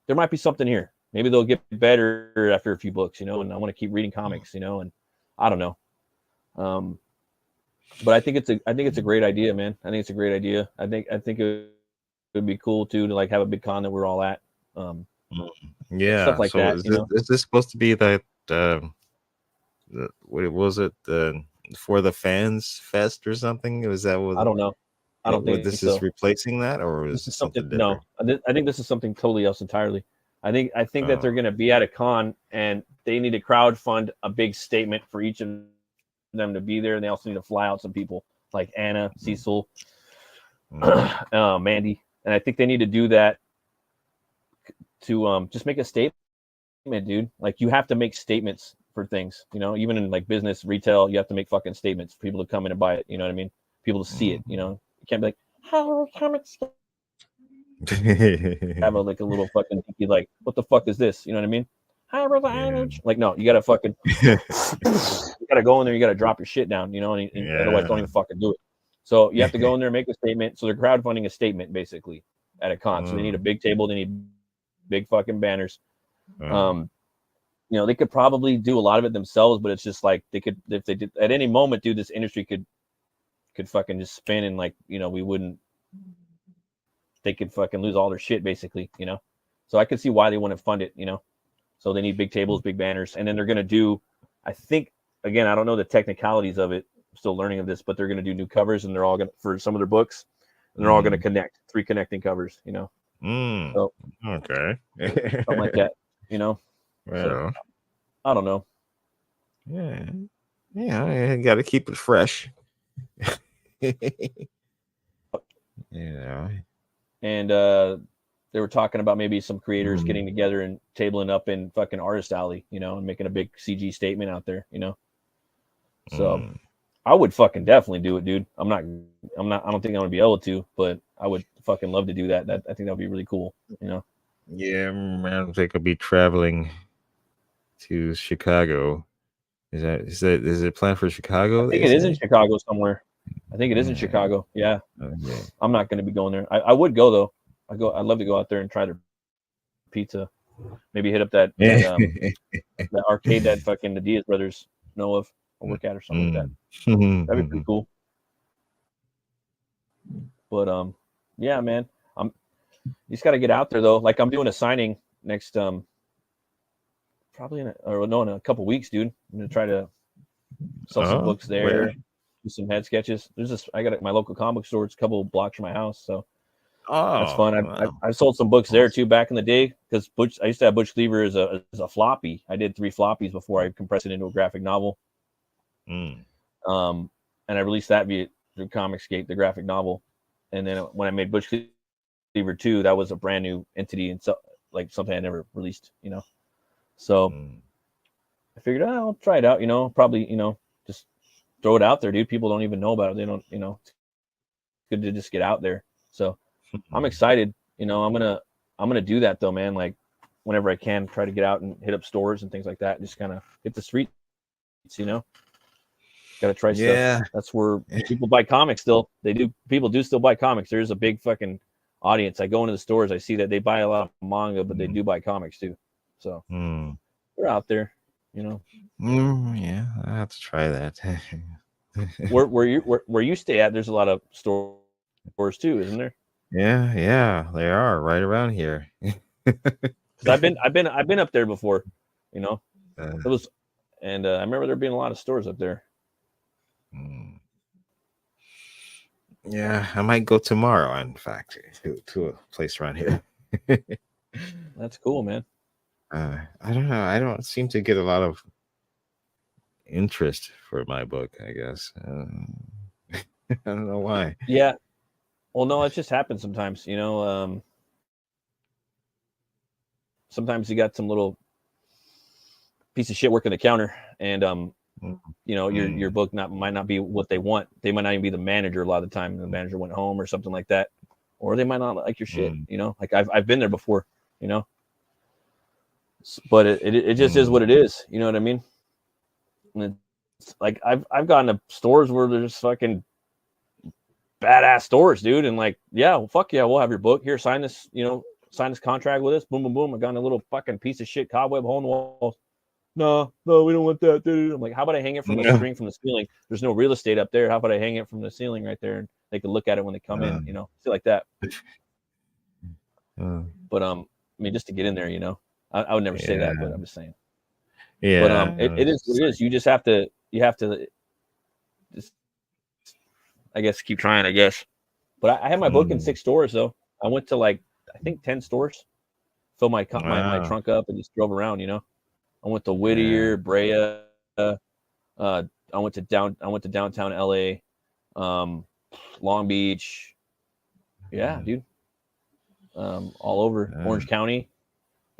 there might be something here. Maybe they'll get better after a few books, you know, and I want to keep reading comics, you know, and I don't know. But I think it's a great idea, man. I think it's a great idea. I think it would be cool too to like have a big con that we're all at. Stuff like that. Is this supposed to be that what was it? For the Fans Fest or something? Was that what? I don't know. I don't think this is replacing that, or is this something different? No, I think this is something totally else entirely. I think that they're going to be at a con and they need to crowdfund a big statement for each of them to be there, and they also need to fly out some people like Anna, Cecil, Mandy, and I think they need to do that to just make a statement dude. Like you have to make statements for things, you know, even in like business, retail, you have to make fucking statements for people to come in and buy it. You know what I mean? People to see it, you know, you can't be like, how much have a, like a little fucking, like, what the fuck is this? You know what I mean? Like, no, you gotta fucking, you gotta go in there, you gotta drop your shit down, you know, and otherwise don't even fucking do it. So you have to go in there and make a statement. So they're crowdfunding a statement basically at a con. So they need a big table, they need big fucking banners. You know, they could probably do a lot of it themselves, but it's just like they could, if they did at any moment, dude, this industry could fucking just spin and like, you know, they could fucking lose all their shit basically, you know? So I could see why they want to fund it, you know? So they need big tables, big banners, and then they're going to do, I think, again, I don't know the technicalities of it. I'm still learning of this, but they're going to do new covers, and they're all going to, for some of their books, and they're all going to connect, 3 connecting covers, you know? So, okay. Something like that, you know? Well, so, I don't know. Yeah, I got to keep it fresh. Yeah. And they were talking about maybe some creators getting together and tabling up in fucking Artist Alley, you know, and making a big CG statement out there, you know? So I would fucking definitely do it, dude. I don't think I'm gonna be able to, but I would fucking love to do that. I think that would be really cool, you know? Yeah, I don't think I'll be traveling to Chicago. Is it planned for Chicago? I think it is in Chicago somewhere. I think it is in Chicago. Yeah. Okay. I'm not gonna be going there. I would go though. I'd love to go out there and try their pizza. Maybe hit up that arcade that fucking the Diaz brothers know of or work at or something like that. That'd be pretty cool. But yeah, man. You just gotta get out there though. Like I'm doing a signing next probably in a couple weeks, dude. I'm gonna try to sell some books there, do some head sketches. I got my local comic store. It's a couple blocks from my house, so that's fun. I sold some books there too back in the day because I used to have Butch Cleaver as a floppy. I did 3 floppies before I compressed it into a graphic novel. And I released that through Comicsgate, the graphic novel. And then when I made Butch Cleaver 2, that was a brand new entity and so like something I never released, you know. So I figured, I'll try it out, you know, probably, you know, just throw it out there, dude. People don't even know about it. They don't, you know, it's good to just get out there. So I'm excited, you know. I'm gonna do that though, man. Like whenever I can, try to get out and hit up stores and things like that, and just kind of hit the streets, you know. Gotta try stuff. That's where people buy comics still. People do still buy comics. There's a big fucking audience. I go into the stores, I see that they buy a lot of manga, but they do buy comics too. So they're out there, you know. Yeah, I have to try that. where you stay at, there's a lot of stores too, isn't there? Yeah, they are right around here. Because I've been up there before, you know. It was, and I remember there being a lot of stores up there. Yeah, I might go tomorrow. In fact, to a place around here. That's cool, man. I don't know. I don't seem to get a lot of interest for my book, I guess. I don't know why. Yeah. Well, no, it just happens sometimes, you know. Sometimes you got some little piece of shit working the counter, and you know, your book might not be what they want. They might not even be the manager a lot of the time. The manager went home or something like that, or they might not like your shit. You know, like I've been there before, you know. But it just is what it is. You know what I mean? And it's like I've gone to stores where there's fucking badass stores, dude, and like, yeah, well, fuck yeah, we'll have your book here. Sign this, you know, sign this contract with us. Boom, boom, boom. I got in a little fucking piece of shit cobweb hole in the wall. No, we don't want that, dude. I'm like, how about I hang it from a string from the ceiling? There's no real estate up there. How about I hang it from the ceiling right there, and they can look at it when they come in, you know, shit like that. But I mean, just to get in there, you know, I would never say that, but I'm just saying. Yeah. But it is what it is. You just have to. You have to. Just, I guess, keep trying. I guess. But I had my book in 6 stores though. I went to like I think 10 stores. Filled my trunk up and just drove around. You know. I went to Whittier, Brea. I went to downtown LA, Long Beach. Yeah, dude. All over Orange County.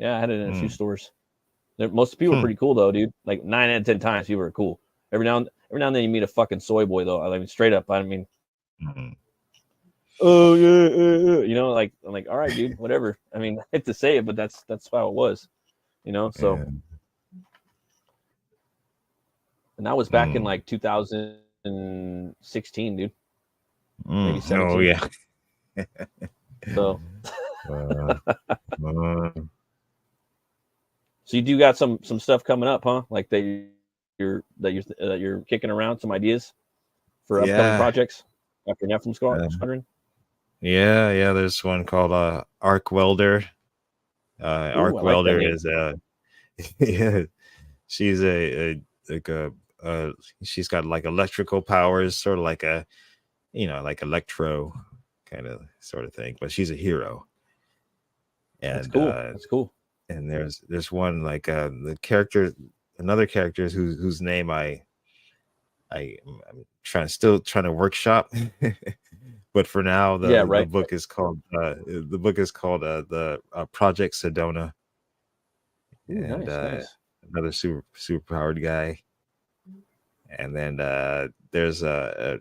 Yeah, I had it in a few stores. Most people are pretty cool though, dude. Like 9 out of 10 times, people are cool. Every now and then you meet a fucking soy boy though. I mean, straight up. I mean, oh yeah, you know, like I'm like, all right, dude, whatever. I mean, I hate to say it, but that's how it was, you know. So, and that was back in like 2016, dude. Maybe 17. Oh yeah. So, so you do got some stuff coming up, huh? Like that you're kicking around some ideas for upcoming projects after NEPHILIM Squadron. Yeah. There's one called Arc Welder. Arc Welder is yeah. She's she's got like electrical powers, sort of like a, you know, like Electro kind of sort of thing, but she's a hero. And that's cool. That's cool. And there's one like another character whose name I'm trying to workshop. But for now, the book is called the Project Sedona. Ooh, and nice. Another super powered guy. And then there's a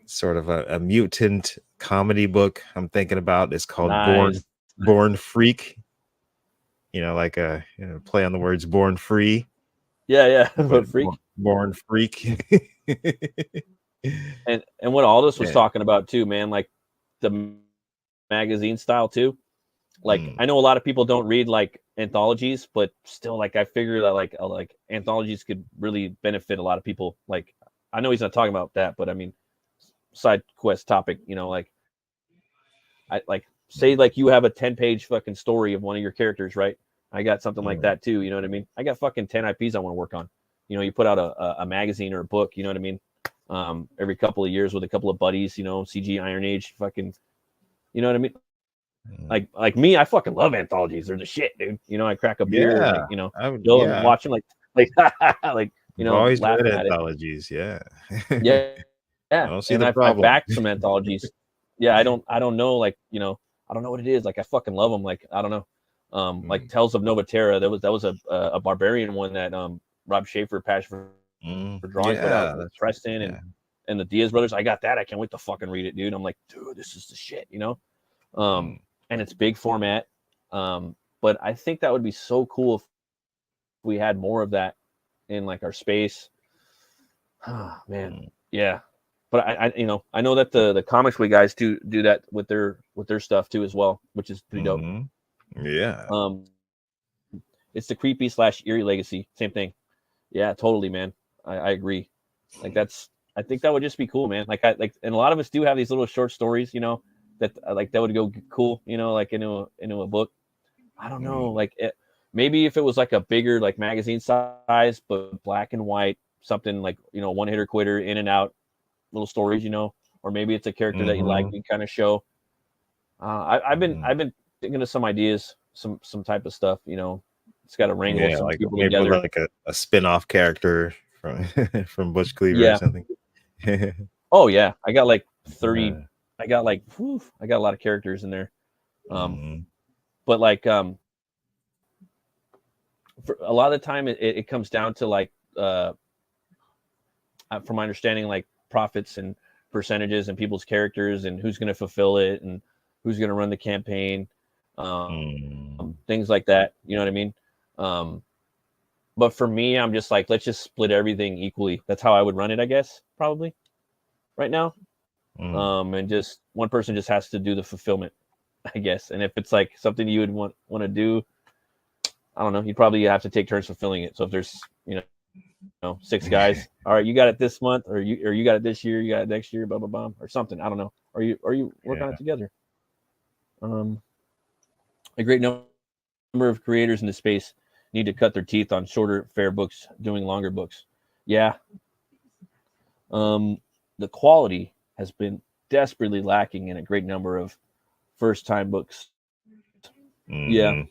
sort of a mutant comedy book I'm thinking about. It's called Born Freak. You know, like a play on the words Born Free. Yeah, but freak. Born Freak. and what Aldous was talking about too, man, like the magazine style too. Like I know a lot of people don't read like anthologies, but still, like I figure that like anthologies could really benefit a lot of people. Like I know he's not talking about that, but I mean, side quest topic, you know, like I like say like you have a 10-page fucking story of one of your characters, right? I got something like that too. You know what I mean? I got fucking 10 IPs I want to work on. You know, you put out a magazine or a book. You know what I mean? Every couple of years with a couple of buddies. You know, CG Iron Age, fucking. You know what I mean? Like me, I fucking love anthologies. They're the shit, dude. You know, I crack a beer. Yeah, like, you know, I'm watching like like you know, always laughing read at anthologies. yeah. I don't see and the problem. I backed some anthologies. Yeah, I don't know, like, you know, I don't know what it is. Like I fucking love them. Like I don't know. Like Tales of Nova Terra. That was a barbarian one that Rob Schaefer, Passion for Drawing, put out with Preston and the Diaz brothers. I got that. I can't wait to fucking read it, dude. I'm like, dude, this is the shit, you know. And it's big format. But I think that would be so cool if we had more of that in like our space. Oh, man, yeah. But I you know, I know that the Comics Week guys do that with their stuff too as well, which is pretty dope. Yeah. It's the creepy / eerie legacy, same thing. Yeah, totally, man. I agree. Like I think that would just be cool, man. Like and a lot of us do have these little short stories, you know, that like that would go cool, you know, like into a book. I don't know, like maybe if it was like a bigger like magazine size, but black and white, something like, you know, one hitter quitter, in and out, little stories, you know, or maybe it's a character that you like, you kind of show. I've been thinking of some ideas, some type of stuff, you know. It's got to wrangle some like people maybe together. Like a spin-off character from Butch Cleaver or something. Oh yeah, I got like 30. I got like I got a lot of characters in there. But like for a lot of the time it comes down to like from my understanding, like profits and percentages and people's characters and who's going to fulfill it and who's going to run the campaign, things like that, you know what I mean? But for me, I'm just like, let's just split everything equally. That's how I would run it, I guess, probably right now. And just one person just has to do the fulfillment, I guess. And if it's like something you would want to do, I don't know, you'd probably have to take turns fulfilling it. So if there's, you know, 6 guys, all right, you got it this month, or you got it this year, you got it next year, blah blah blah, or something. I don't know. Or you work on it together. A great number of creators in the space need to cut their teeth on shorter, fair books, doing longer books. Yeah. The quality has been desperately lacking in a great number of first-time books. Yeah.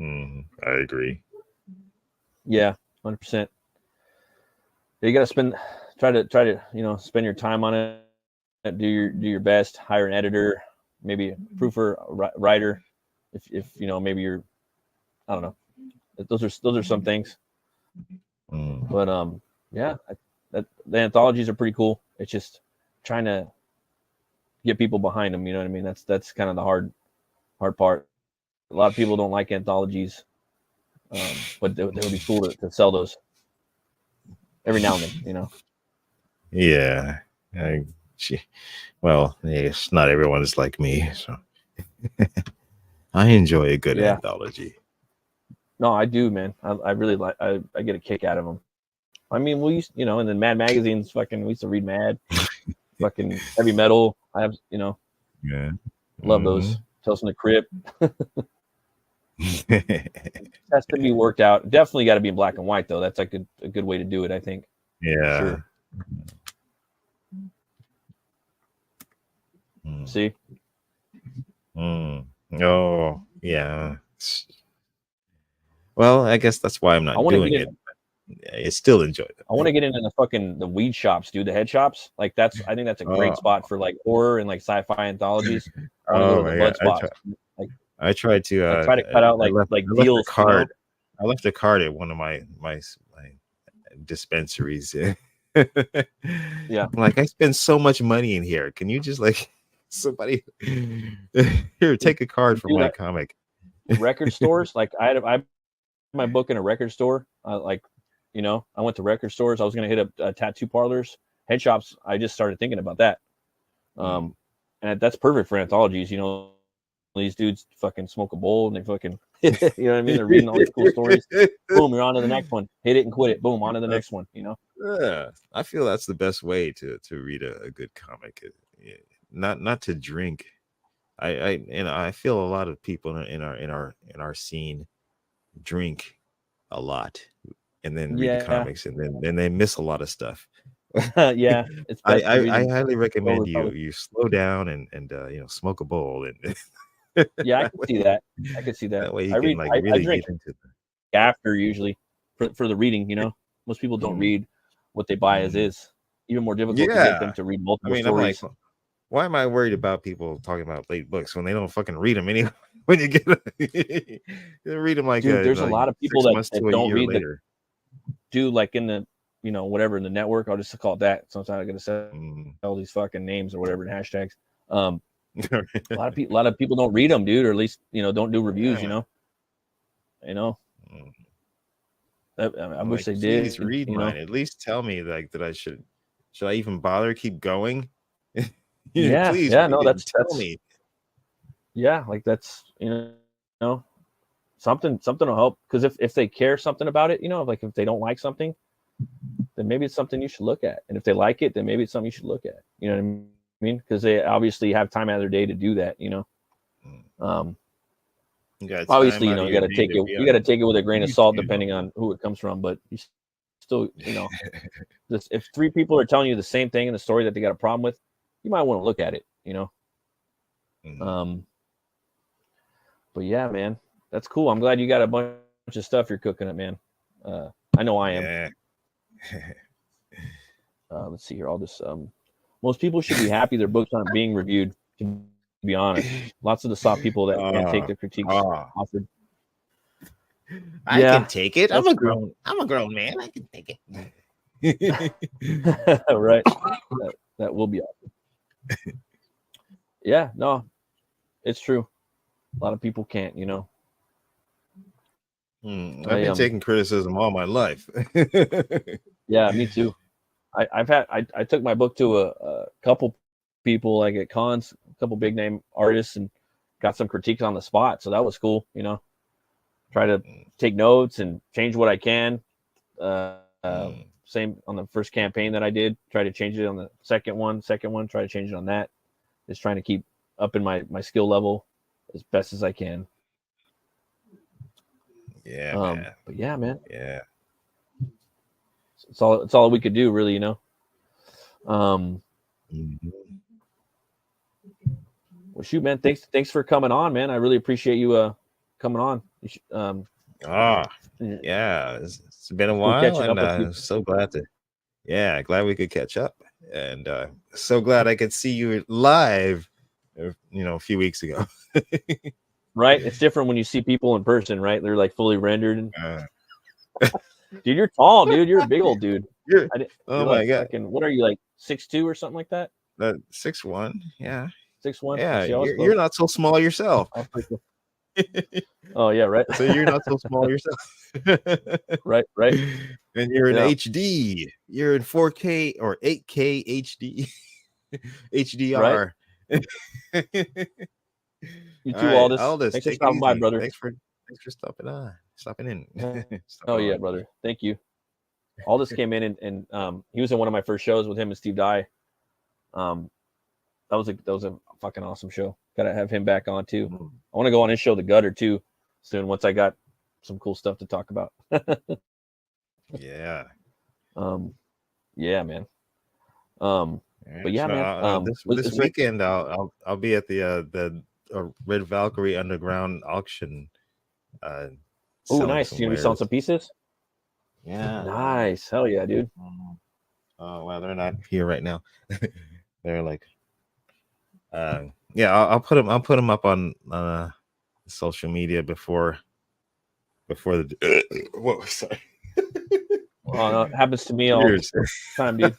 I agree. Yeah, 100%. You got to try to, you know, spend your time on it. Do your best. Hire an editor, maybe a proofer, writer. If you know, maybe you're I don't know. Those are some things. But yeah, the anthologies are pretty cool. It's just trying to get people behind them. You know what I mean? That's kind of the hard part. A lot of people don't like anthologies, but they would be cool to sell those every now and then. You know? Yeah. Well, yes, not everyone is like me, so I enjoy a good anthology. No, I do, man. I really like. I get a kick out of them. I mean, we used, and then Mad magazines. We used to read Mad, fucking heavy metal. I have, Yeah, love those. Tales from the Crypt. Has to be worked out. Definitely got to be in black and white, though. That's like a good way to do it, I think. Yeah. Sure. See? Oh, yeah. Well, I guess that's why I'm not doing it. I still enjoy it. I want to get into the weed shops, dude. The head shops. I think that's a great spot for like horror and like sci-fi anthologies. I want to go to the bud spots. I tried to I try to cut out like deals. I left a card at one of my dispensaries. Yeah. Like, I spend so much money in here. Can you just like somebody here take a card for my comic? Record stores, like I had my book in a record store. I went to record stores. I was gonna hit up tattoo parlors, head shops. I just started thinking about that. And that's perfect for anthologies. These dudes fucking smoke a bowl and they fucking, you know what I mean? They're reading all these cool stories. Boom, you're on to the next one. Hit it and quit it. Boom, on to the next one. Yeah, I feel that's the best way to read a good comic. Not to drink. I feel a lot of people in our scene drink a lot and then read comics and then they miss a lot of stuff. Yeah, it's I highly recommend you slow down and smoke a bowl and yeah, I can see that. That way you can really drink get into after usually for the reading. Most people don't read what they buy as is. Even more difficult to get them to read multiple stories. I'm like, why am I worried about people talking about late books when they don't fucking read them anyway? When you get you read them like, dude, there's a lot of people that don't read later. Dude, like in the whatever in the network, I'll just call it that. Sometimes I'm gonna say all these fucking names or whatever and hashtags. A lot of people don't read them, dude, or at least don't do reviews. I wish they did. Please read mine. At least tell me like that. Should I even bother? Keep going? Yeah, please. Yeah, no, that's tell me. Yeah, like that's something will help, because if they care something about it, like if they don't like something, then maybe it's something you should look at, and if they like it, then maybe it's something you should look at. You know what I mean? Because they obviously have time out of their day to do that. Obviously, you got to take it. You got to take it with a grain of salt, depending on who it comes from. But you still, if 3 people are telling you the same thing in the story that they got a problem with, you might want to look at it. But yeah, man, that's cool. I'm glad you got a bunch of stuff you're cooking up, man. I know I am. Yeah. Let's see here. All this. Most people should be happy their books aren't being reviewed. To be honest, lots of the soft people that can't take the critiques offered. I can take it. I'm a grown man. I can take it. Right. That will be awesome. Yeah. No, it's true. A lot of people can't. I've been taking criticism all my life. Yeah, me too. I took my book to a couple people, like at cons, a couple big name artists, and got some critiques on the spot. So that was cool. Try to take notes and change what I can. Same on the first campaign that I did. Try to change it on the second one. Try to change it on that. Just trying to keep up in my skill level as best as I can. Yeah, man. But yeah, man. Yeah. It's all we could do, really, Well, shoot, man. Thanks for coming on, man. I really appreciate you coming on. Yeah, it's been a while, and I'm so glad we could catch up, and so glad I could see you live, a few weeks ago. Right? It's different when you see people in person, right? They're like fully rendered. And... dude, you're tall, dude. You're a big old dude. Oh you're my like god! Fucking, what are you, like 6'2" or something like that? 6'1", yeah. 6'1". Yeah, See, you're not so small yourself. Oh yeah, right. So you're not so small yourself. right. And you're in HD. You're in 4K or 8K HD. HDR. Right. You too, All right, Aldous. Thanks for take it stopping by, easy. brother. Thanks for stopping in. Oh yeah, brother. Thank you. Aldous came in and he was in one of my first shows with him and Steve Dye. That was a fucking awesome show. Gotta have him back on too. I want to go on his show, The Gutter, too, soon once I got some cool stuff to talk about. Yeah. Yeah, man. But yeah, man. This weekend I'll be at the Red Valkyrie Underground auction. Oh, nice. You gonna be selling some pieces? Yeah. Nice. Hell yeah, dude. Oh well, they're not here right now. They're like, yeah. I'll put them up on social media before the. Whoa, sorry. No, it happens to me all the time, dude.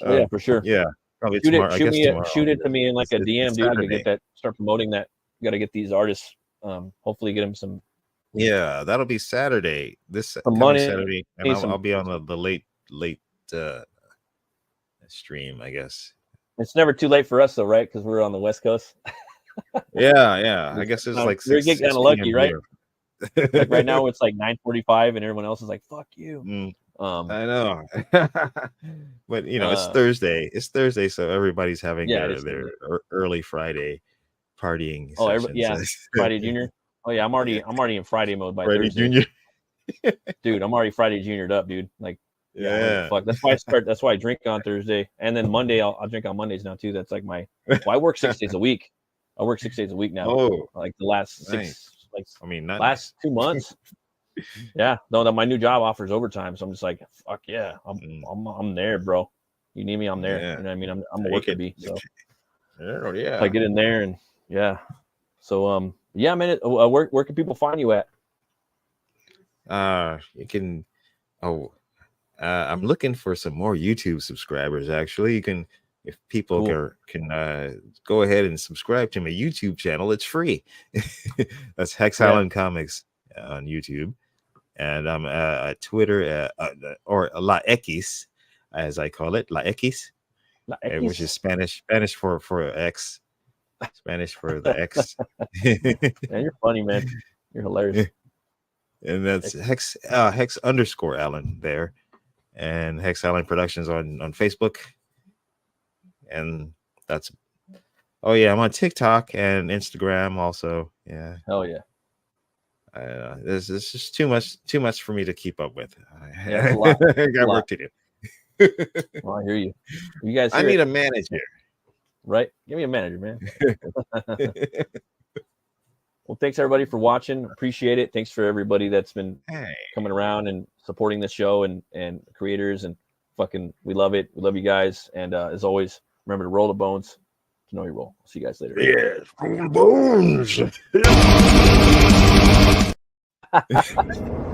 Yeah, for sure. Yeah, probably tomorrow. Shoot it to me in like a DM, dude. To get that, start promoting that. Got to get these artists. Hopefully, get them some. Yeah, that'll be Saturday. This money, Saturday, and I'll be on the late stream, I guess. It's never too late for us, though, right? Because we're on the West Coast. Yeah. I guess it's like we're getting kind of lucky, right? Like right now, now, it's like 9:45, and everyone else is like, "Fuck you." I know, but it's Thursday. It's Thursday, so everybody's having their early Friday partying. Oh, yeah, Friday Junior. Oh yeah, I'm already in Friday mode by Friday Thursday. Junior. Dude, I'm already Friday Juniored up, dude. Like, yeah. Fuck. That's why I drink on Thursday, and then Monday I'll drink on Mondays now too. That's like my. Well, I work 6 days a week. I work 6 days a week now. Oh, like the last nice. last Nice. 2 months. Yeah, no, that my new job offers overtime, so I'm just like, fuck yeah, I'm there, bro. You need me, I'm there. Yeah. You know what I mean? I'm a worker bee. So yeah, if I get in there and so yeah, man. Where can people find you at? You can. I'm looking for some more YouTube subscribers. Actually, you can. If people can go ahead and subscribe to my YouTube channel, it's free. That's Hex Island Comics on YouTube, and I'm at Twitter or La X, as I call it, La X, which is Spanish for X, Spanish for the X. Man, you're funny, man. You're hilarious. And that's Hex _Allen there, and Hex Island Productions on Facebook. And that's I'm on TikTok and Instagram also. Yeah. Hell yeah. This is just too much for me to keep up with. Yeah, a lot. I got work to do. Well, I hear you. You guys I need a manager. Right? Give me a manager, man. Well, thanks everybody for watching. Appreciate it. Thanks for everybody that's been coming around and supporting the show and creators, and fucking we love it. We love you guys. And as always, remember to roll the bones to know your role. See you guys later. Yes, roll the bones.